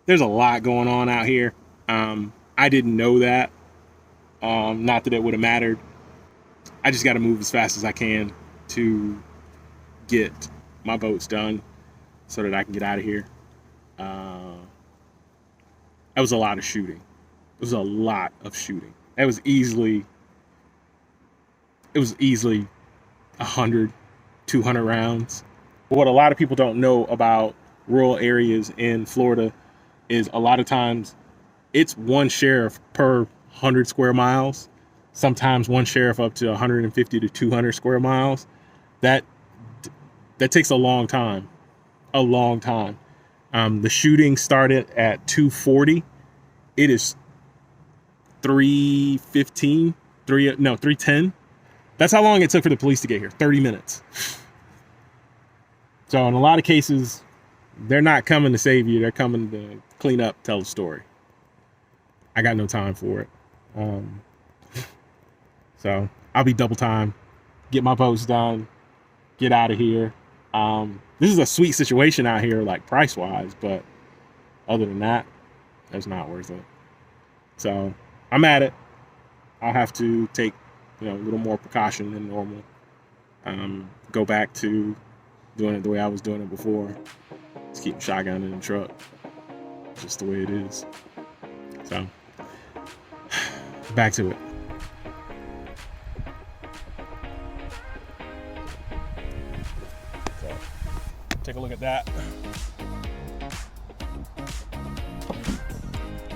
There's a lot going on out here. I didn't know that. Not that it would have mattered. I just got to move as fast as I can to get my boats done so that I can get out of here. That was a lot of shooting. It was a lot of shooting. It was easily 100, 200 rounds. But what a lot of people don't know about rural areas in Florida is a lot of times it's one sheriff per 100 square miles. sometimes one sheriff up to 150 to 200 square miles. That takes a long time. The shooting started at 2:40. It is 3:15, 3:10. That's how long it took for the police to get here. 30 minutes. So in a lot of cases, they're not coming to save you. They're coming to clean up, tell the story. I got no time for it. So I'll be double time, get my boats done, get out of here. This is a sweet situation out here, like price wise, but other than that, it's not worth it. So I'm at it. I'll have to take, a little more precaution than normal. Go back to doing it the way I was doing it before. Just keep shotgun in the truck. Just the way it is. So back to it. So take a look at that.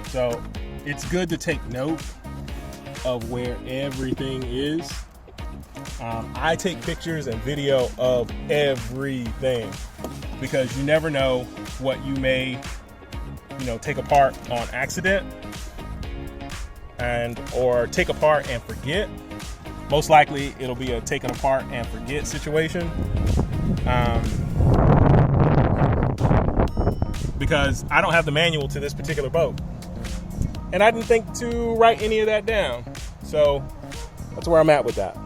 So it's good to take note of where everything is. I take pictures and video of everything because you never know what you may, take apart on accident or take apart and forget. Most likely it'll be a taken apart and forget situation. Because I don't have the manual to this particular boat. And I didn't think to write any of that down. So that's where I'm at with that.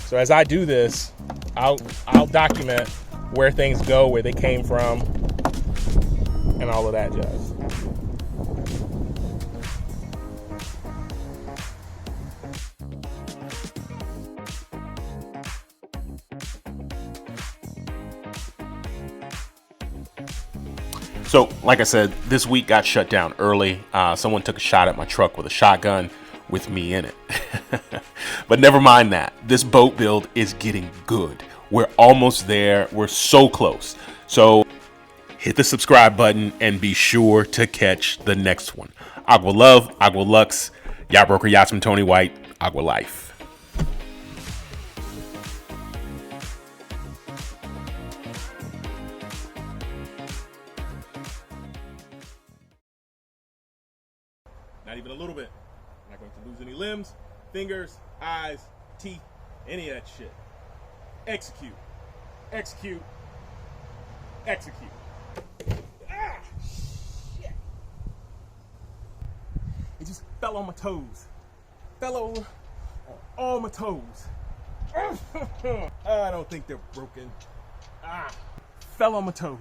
So as I do this, I'll document where things go, where they came from, and all of that jazz. So, like I said, this week got shut down early. Someone took a shot at my truck with a shotgun with me in it. But never mind that. This boat build is getting good. We're almost there. We're so close. So hit the subscribe button and be sure to catch the next one. Agua Love, Agua Lux, Yacht Broker Yachtsman Tony White, Agua Life. Not even a little bit. I'm not going to lose any limbs, fingers, eyes, teeth, any of that shit. Execute. Execute. Execute. Ah, shit. It just fell on my toes. Fell over on all my toes. I don't think they're broken. Fell on my toes.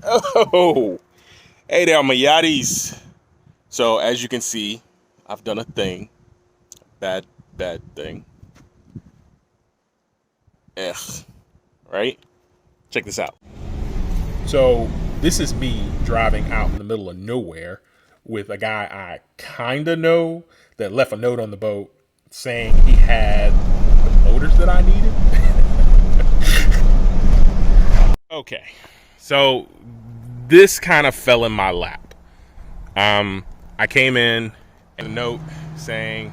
Oh, hey there, my yachties. So as you can see, I've done a thing. Bad thing. Ugh. Right? Check this out. So this is me driving out in the middle of nowhere with a guy I kind of know that left a note on the boat saying he had the motors that I needed. Okay. So this kind of fell in my lap. I came in and a note saying,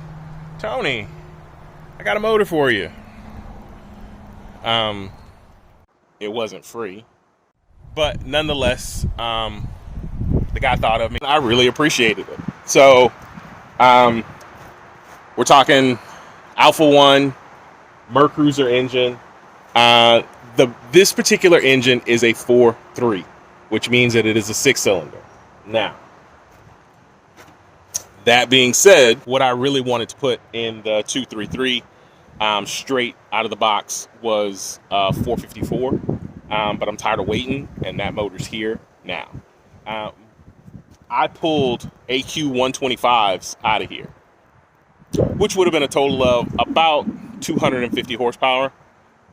Tony, I got a motor for you. It wasn't free, but nonetheless, the guy thought of me. I really appreciated it. So, we're talking Alpha 1 Mercruiser engine. This particular engine is a 4.3, which means that it is a 6-cylinder. Now, that being said, what I really wanted to put in the 233 straight out of the box was 454, but I'm tired of waiting, and that motor's here now. I pulled AQ 125s out of here, which would have been a total of about 250 horsepower.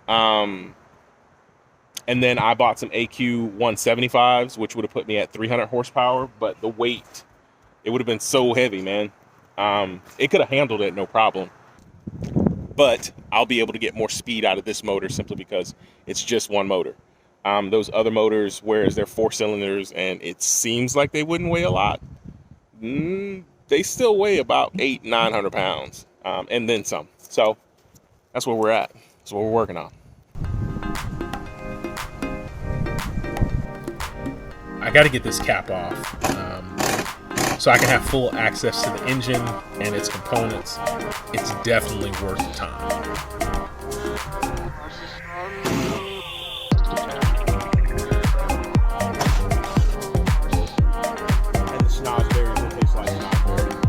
And then I bought some AQ 175s, which would have put me at 300 horsepower, but the weight, it would have been so heavy, man. It could have handled it, no problem. But I'll be able to get more speed out of this motor simply because it's just one motor. Those other motors, whereas they're 4 cylinders and it seems like they wouldn't weigh a lot, they still weigh about 800-900 pounds. and then some. So that's where we're at. That's what we're working on. I got to get this cap off so I can have full access to the engine and its components. It's definitely worth the time. And the schnozberries will taste like schnozberries.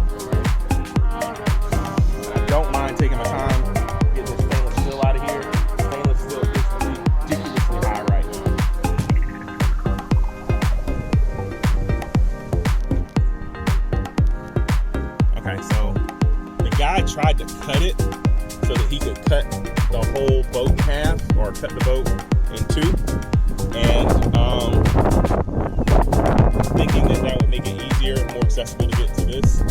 I don't mind taking my time getting this stainless steel out of here. Stainless steel is ridiculously high right now. Okay, so the guy tried to cut it so that he could cut the whole boat in half, or cut the boat in two, and thinking that would make it easier and more accessible to get to this.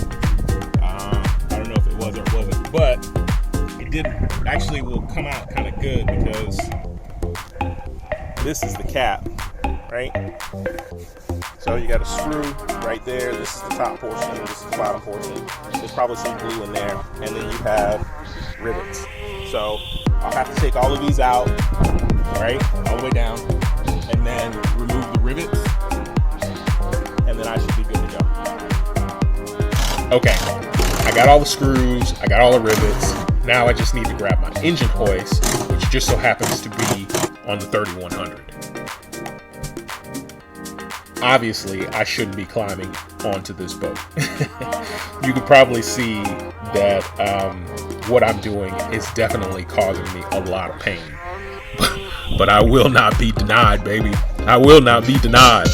I don't know if it was or it wasn't, but it did actually will come out kind of good, because this is the cap, right? So you got a screw right there. This is the top portion, and this is the bottom portion. There's probably some glue in there, and then you have rivets. So I'll have to take all of these out, right, all the way down, and then remove the rivets, and then I should be good to go. Okay, I got all the screws, I got all the rivets. Now I just need to grab my engine hoist, which just so happens to be on the 3100. Obviously, I shouldn't be climbing onto this boat. You could probably see that what I'm doing is definitely causing me a lot of pain. But I will not be denied, baby. I will not be denied.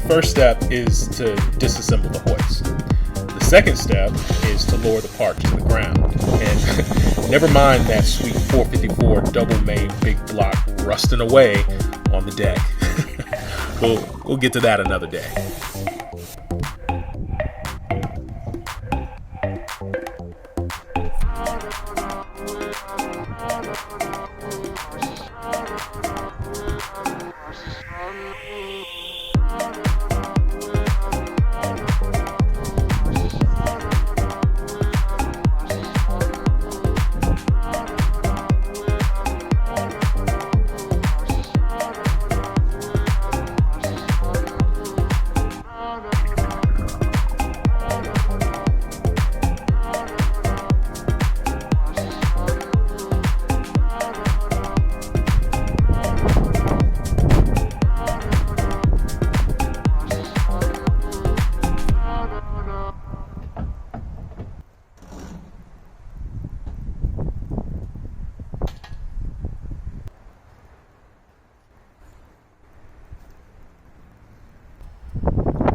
First step is to disassemble the hoist. The second step is to lower the part to the ground. And never mind that sweet 454 double main big block rusting away on the deck. We'll get to that another day.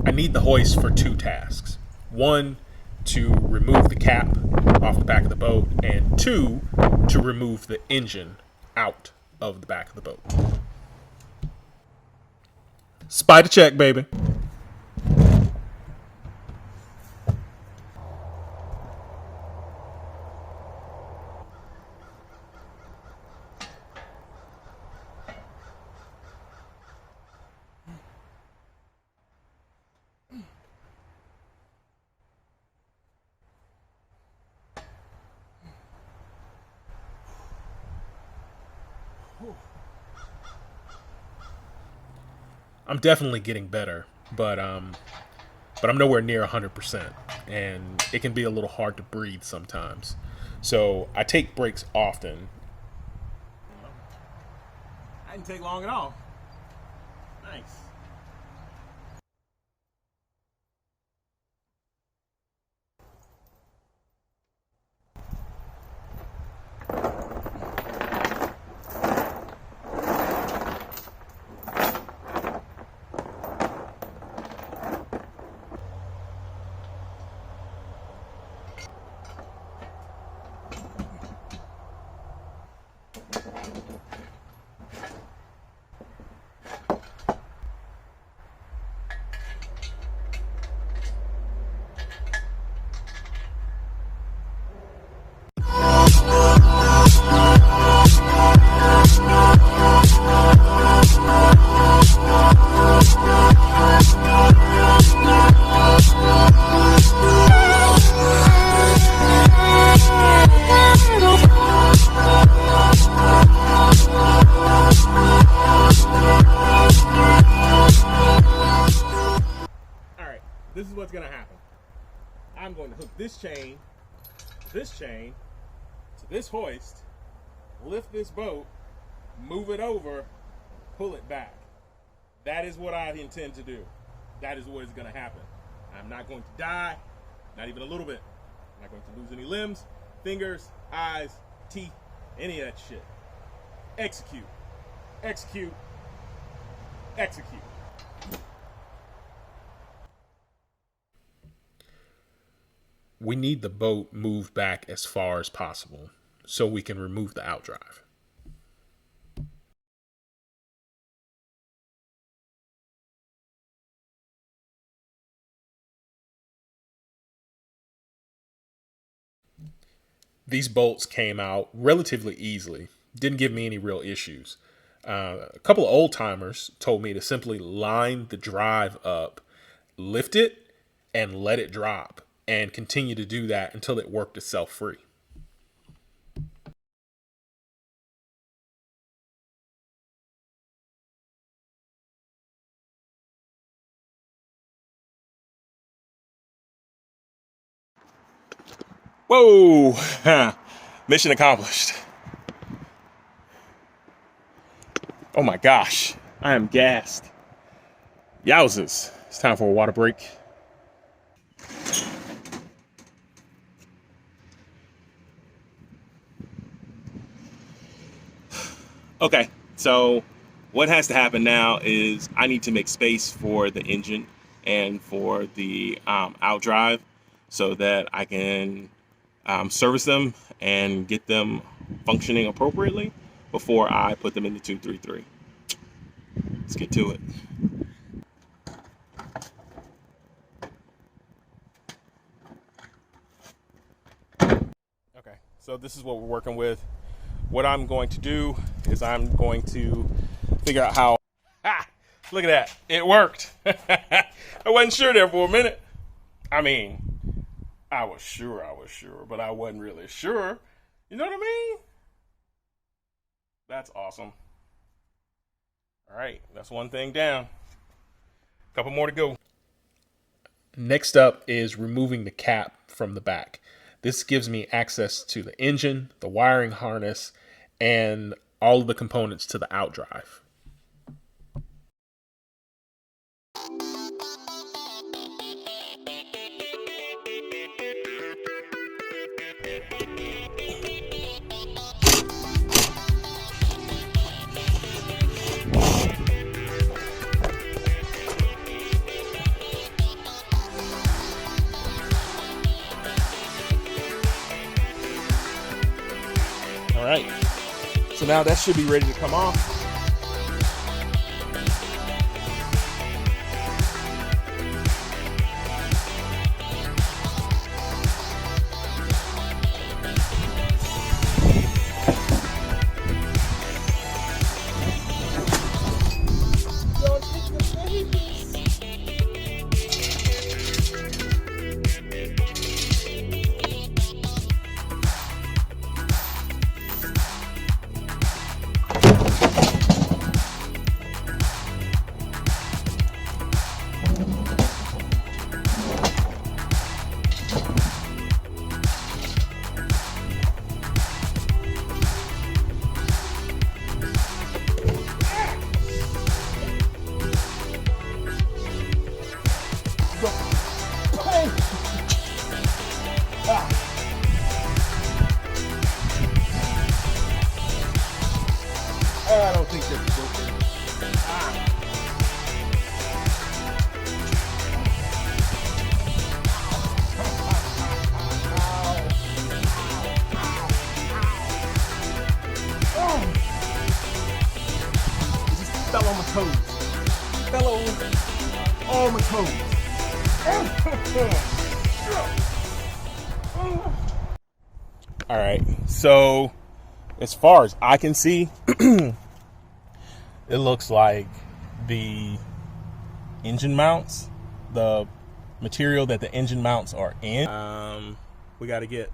I need the hoist for two tasks. One, to remove the cap off the back of the boat, and two, to remove the engine out of the back of the boat. Spider check, baby. I'm definitely getting better, but I'm nowhere near 100%, and it can be a little hard to breathe sometimes. So I take breaks often. I didn't take long at all. Nice. this is what's gonna happen. I'm going to hook this chain to this hoist, lift this boat, move it over, pull it back. That is what I intend to do. That is what is going to happen. I'm not going to die, not even a little bit. I'm not going to lose any limbs, fingers, eyes, teeth, any of that shit. Execute, execute, execute. We need the boat moved back as far as possible so we can remove the outdrive. These bolts came out relatively easily. Didn't give me any real issues. A couple of old timers told me to simply line the drive up, lift it, and let it drop, and continue to do that until it worked itself free. Whoa! Mission accomplished. Oh my gosh, I am gassed. Yowzers, it's time for a water break. Okay, so what has to happen now is I need to make space for the engine and for the outdrive so that I can service them and get them functioning appropriately before I put them into 233. Let's get to it. Okay, so this is what we're working with. What I'm going to do is I'm going to figure out how. Look at that. It worked. I wasn't sure there for a minute. I mean, I was sure, but I wasn't really sure. You know what I mean? That's awesome. All right, that's one thing down. Couple more to go. Next up is removing the cap from the back. This gives me access to the engine, the wiring harness, and all of the components to the outdrive. All right, so now that should be ready to come off. I don't think they're broken. It just fell on my toes. Fell on my toes. All right, so as far as I can see, it looks like the engine mounts, the material that the engine mounts are in. We got to get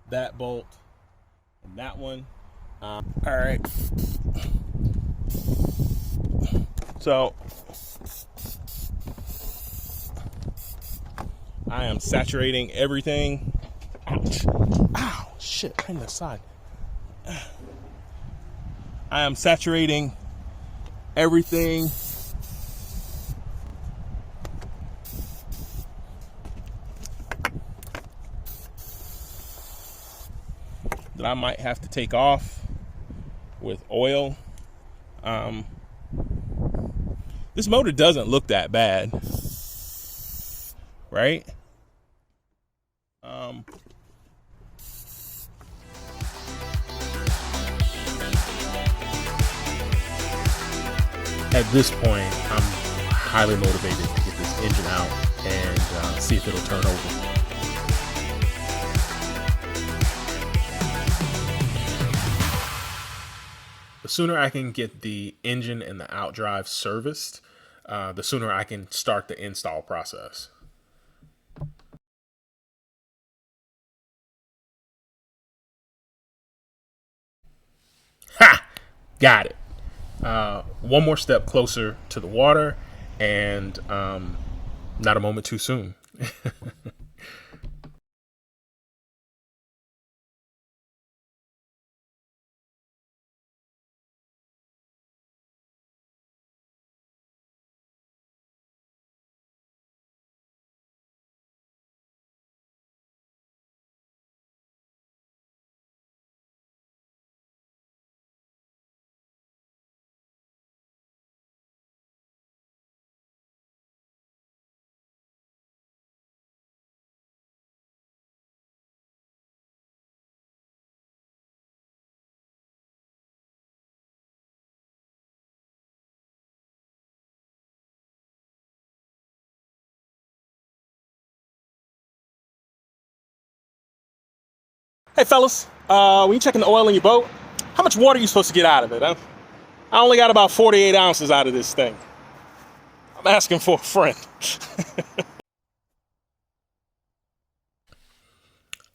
that bolt and that one. All right. So I am saturating everything. Ouch. Ow, shit, right in the side. I am saturating everything that I might have to take off with oil. This motor doesn't look that bad, right? At this point, I'm highly motivated to get this engine out and see if it'll turn over. The sooner I can get the engine and the outdrive serviced, the sooner I can start the install process. Ha! Got it. One more step closer to the water, and not a moment too soon. Hey fellas, when you checking the oil in your boat, how much water are you supposed to get out of it? I only got about 48 ounces out of this thing. I'm asking for a friend.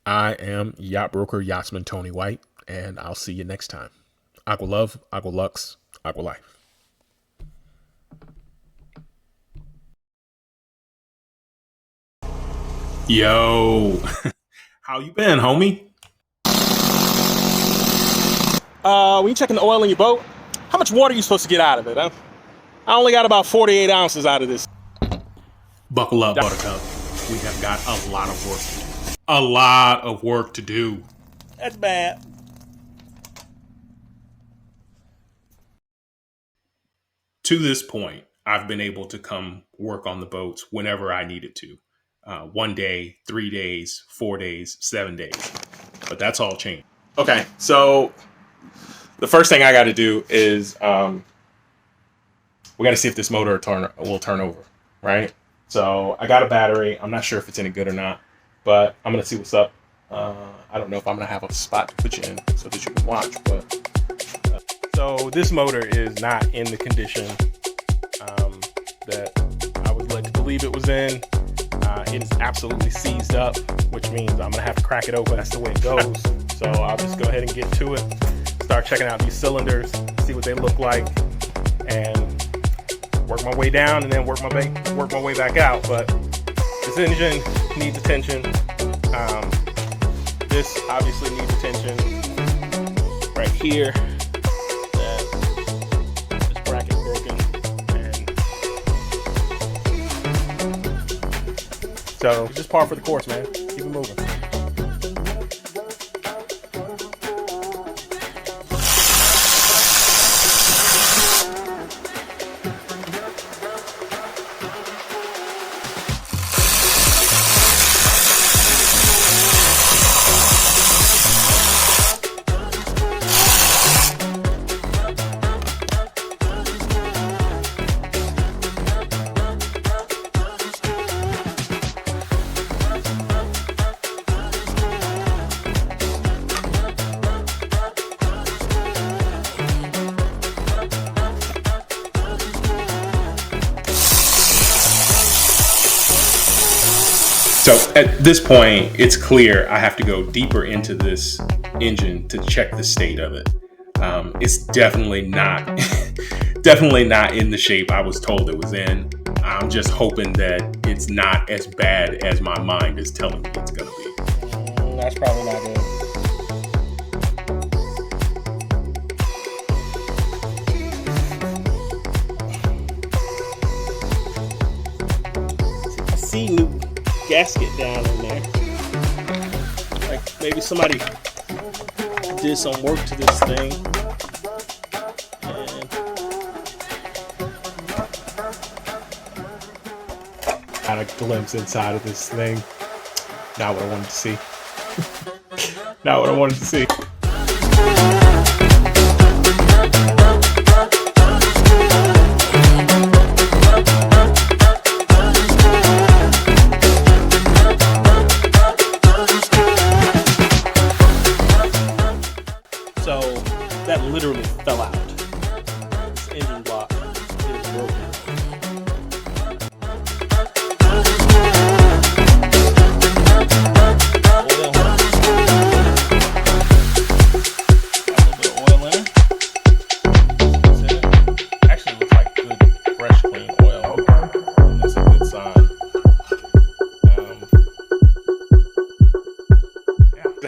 I am yacht broker Yachtsman Tony White, and I'll see you next time. Aqua love, aqua lux, aqua life. Yo, how you been, homie? When you checking the oil in your boat, how much water are you supposed to get out of it? I only got about 48 ounces out of this. Buckle up, Buttercup. We have got a lot of work. A lot of work to do. That's bad. To this point, I've been able to come work on the boats whenever I needed to. 1 day, 3 days, 4 days, 7 days. But that's all changed. Okay, so the first thing I got to do is we got to see if this motor will turn over, right? So I got a battery. I'm not sure if it's any good or not, but I'm going to see what's up. I don't know if I'm going to have a spot to put you in so that you can watch, but so this motor is not in the condition that I was led to believe it was in. It is absolutely seized up, which means I'm going to have to crack it open. That's the way it goes. So I'll just go ahead and get to it. Start checking out these cylinders, see what they look like, and work my way down, and then work my way back out. But this engine needs attention. This obviously needs attention. Right here, this bracket's broken, and so it's just par for the course, man. Keep it moving. So at this point, it's clear I have to go deeper into this engine to check the state of it. It's definitely not in the shape I was told it was in. I'm just hoping that it's not as bad as my mind is telling me it's gonna be. That's probably not good. I see new gasket down in there. Like maybe somebody did some work to this thing. And Got a glimpse inside of this thing. Not what I wanted to see. Not what I wanted to see. so that literally fell out. This engine block is broken.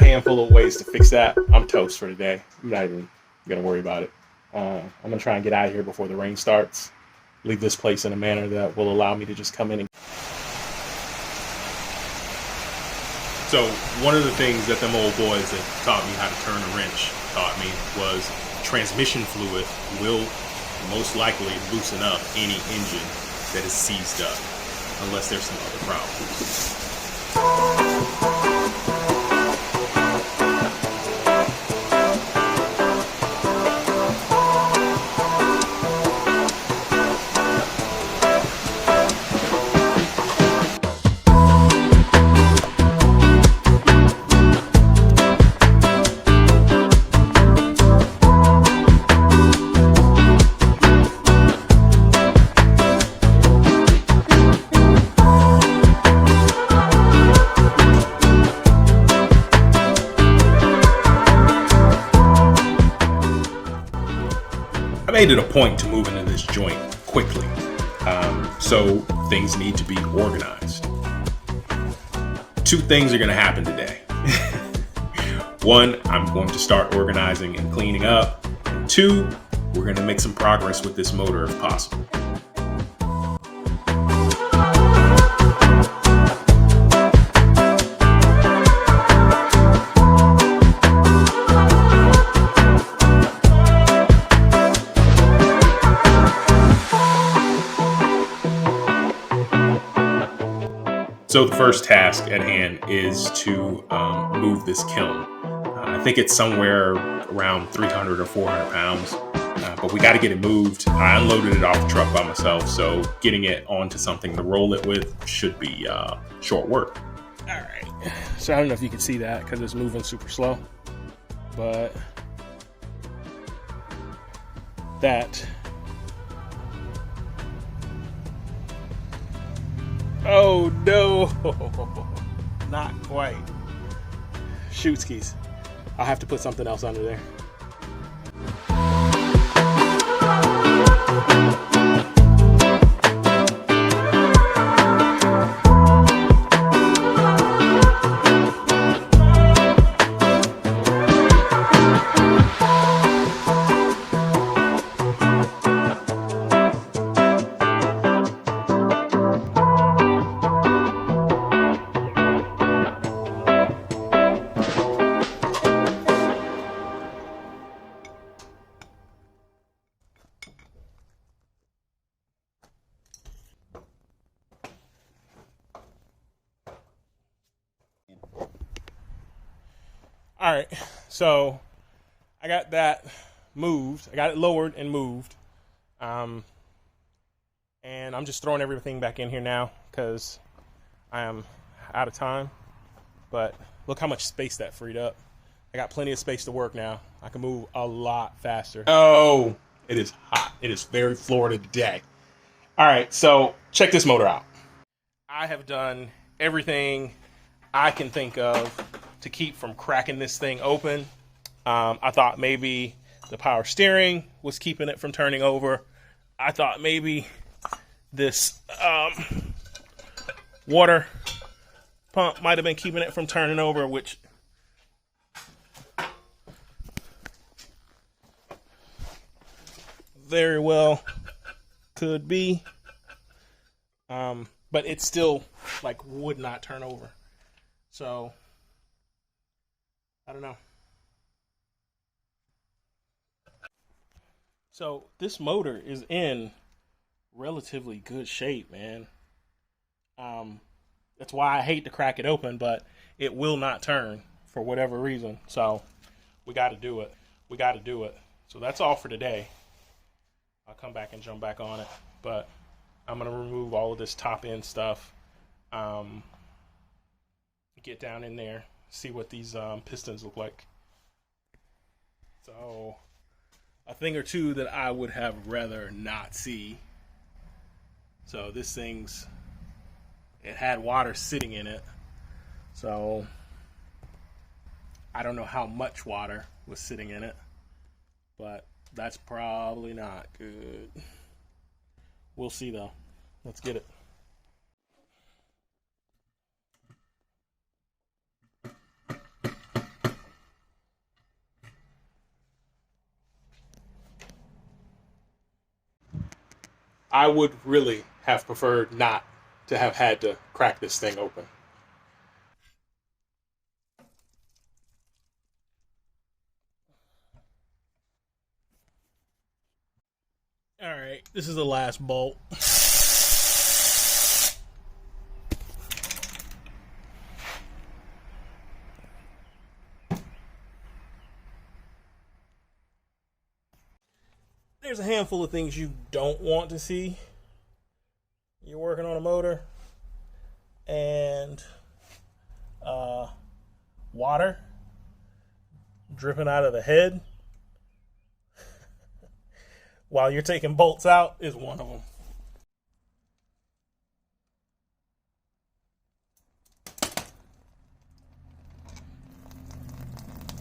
Handful of ways to fix that. I'm toast for today. I'm not even gonna worry about it. I'm gonna try and get out of here before the rain starts. Leave this place in a manner that will allow me to just come in and. So one of the things that them old boys that taught me how to turn a wrench taught me was transmission fluid will most likely loosen up any engine that is seized up, unless there's some other problems. I made it a point to move into this joint quickly, so things need to be organized. Two things are going to happen today. One, I'm going to start organizing and cleaning up. And two, we're going to make some progress with this motor if possible. So the first task at hand is to move this kiln. I think it's somewhere around 300 or 400 pounds, but we got to get it moved. I unloaded it off the truck by myself, so getting it onto something to roll it with should be short work. All right. So I don't know if you can see that because it's moving super slow, but that. Oh no, not quite. Shoot skis. I'll have to put something else under there. All right, so I got that moved. I got it lowered and moved. And I'm just throwing everything back in here now because I am out of time. But look how much space that freed up. I got plenty of space to work now. I can move a lot faster. Oh, it is hot. It is very Florida today. All right, so check this motor out. I have done everything I can think of to keep from cracking this thing open. I thought maybe the power steering was keeping it from turning over. I thought maybe this water pump might have been keeping it from turning over, which very well could be. But it still like would not turn over. So I don't know. So this motor is in relatively good shape, man. That's why I hate to crack it open, but it will not turn for whatever reason. So we got to do it. We got to do it. So that's all for today. I'll come back and jump back on it, but I'm gonna remove all of this top end stuff. Get down in there, see what these pistons look like. So a thing or two that I would have rather not see. So this thing's, it had water sitting in it. So I don't know how much water was sitting in it, but that's probably not good. We'll see though. Let's get it. I would really have preferred not to have had to crack this thing open. All right, this is the last bolt. There's a handful of things you don't want to see. You're working on a motor, and water dripping out of the head while you're taking bolts out is one of them.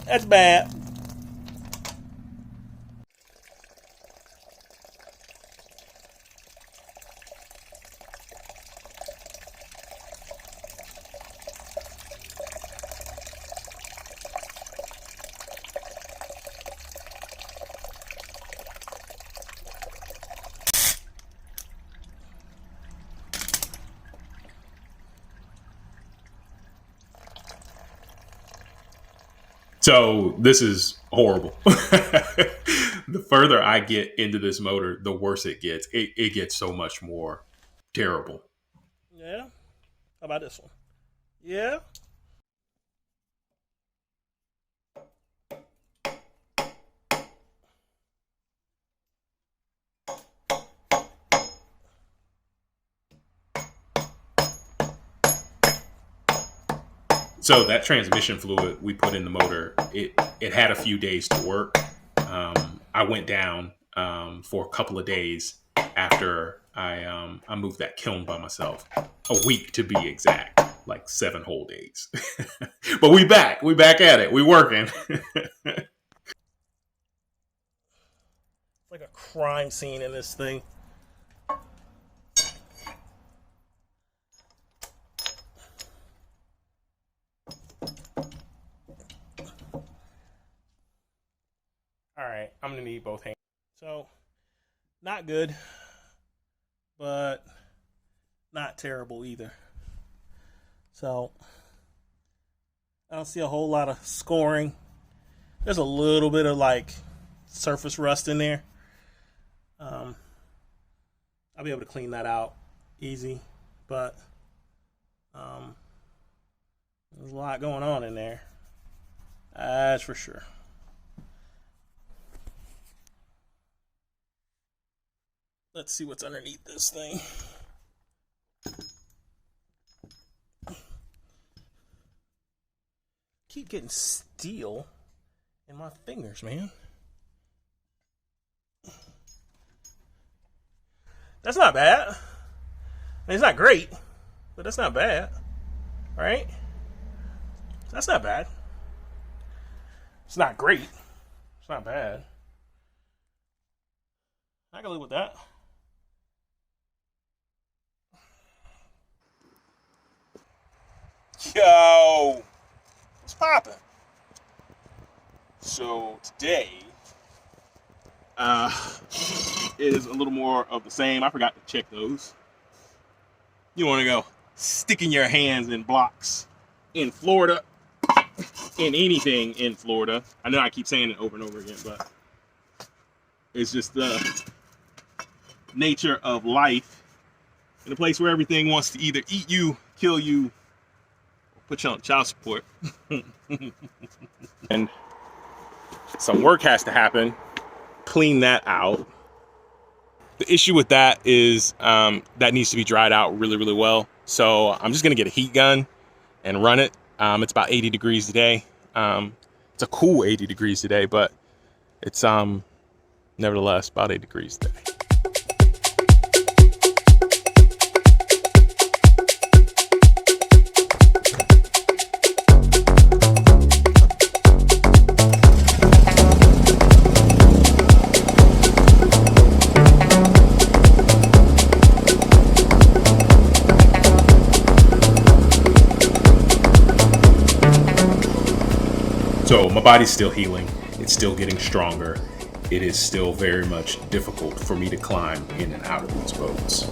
That's bad. So this is horrible. The further I get into this motor, the worse it gets. It gets so much more terrible. Yeah? How about this one? Yeah? So that transmission fluid we put in the motor, it had a few days to work. I went down for a couple of days after I moved that kiln by myself. A week to be exact, like 7 whole days. But we back at it. We working. Like a crime scene in this thing. Alright, I'm going to need both hands. So, not good, but not terrible either. So, I don't see a whole lot of scoring. There's a little bit of like surface rust in there. I'll be able to clean that out easy, but there's a lot going on in there. That's for sure. Let's see what's underneath this thing. Keep getting steel in my fingers, man. That's not bad. I mean, it's not great, but that's not bad, right? That's not bad. It's not great. It's not bad. I can live with that. Yo, what's poppin'? So today, is a little more of the same. I forgot to check those. You want to go sticking your hands in blocks in Florida, in anything in Florida. I know I keep saying it over and over again, but it's just the nature of life in a place where everything wants to either eat you, kill you, or put you on child support. And some work has to happen, clean that out. The issue with that is that needs to be dried out really, really well. So I'm just gonna get a heat gun and run it. It's about 80 degrees today. It's a cool 80 degrees today, but it's nevertheless about 8 degrees today. So my body's still healing. It's still getting stronger. It is still very much difficult for me to climb in and out of these boats.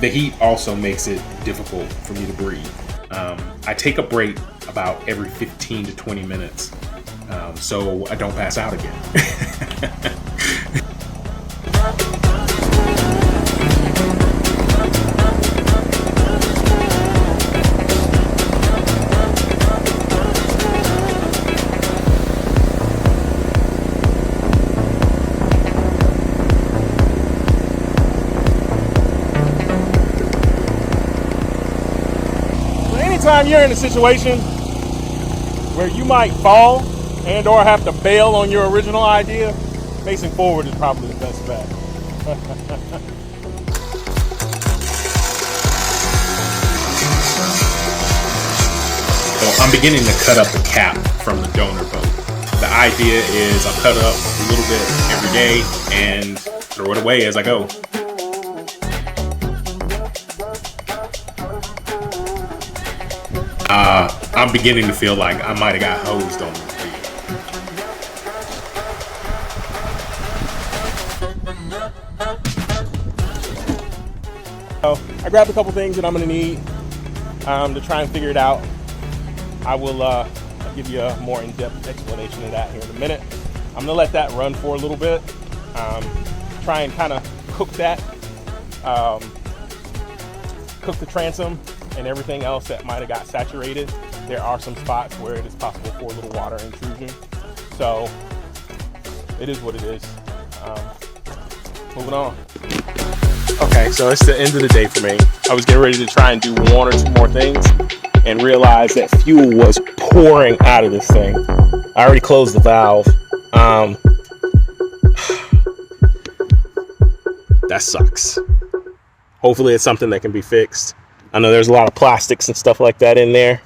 The heat also makes it difficult for me to breathe. I take a break about every 15 to 20 minutes so I don't pass out again. Anytime you're in a situation where you might fall and or have to bail on your original idea, facing forward is probably the best bet. So I'm beginning to cut up the cap from the donor boat. The idea is I'll cut up a little bit every day and throw it away as I go. I'm beginning to feel like I might have got hosed on this deal. So I grabbed a couple things that I'm going to need to try and figure it out. I will I'll give you a more in-depth explanation of that here in a minute. I'm going to let that run for a little bit. Try and kind of cook that, cook the transom and everything else that might have got saturated. There are some spots where it is possible for a little water intrusion. So it is what it is. Moving on. Okay, so it's the end of the day for me. I was getting ready to try and do one or two more things and realized that fuel was pouring out of this thing. I already closed the valve. That sucks. Hopefully it's something that can be fixed. I know there's a lot of plastics and stuff like that in there.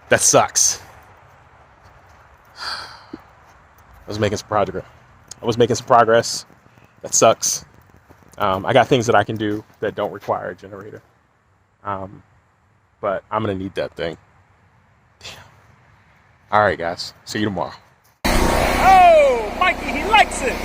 That sucks. I was making some progress. That sucks. I got things that I can do that don't require a generator. But I'm gonna need that thing. Damn. All right, guys. See you tomorrow. Oh, Mikey, he likes it.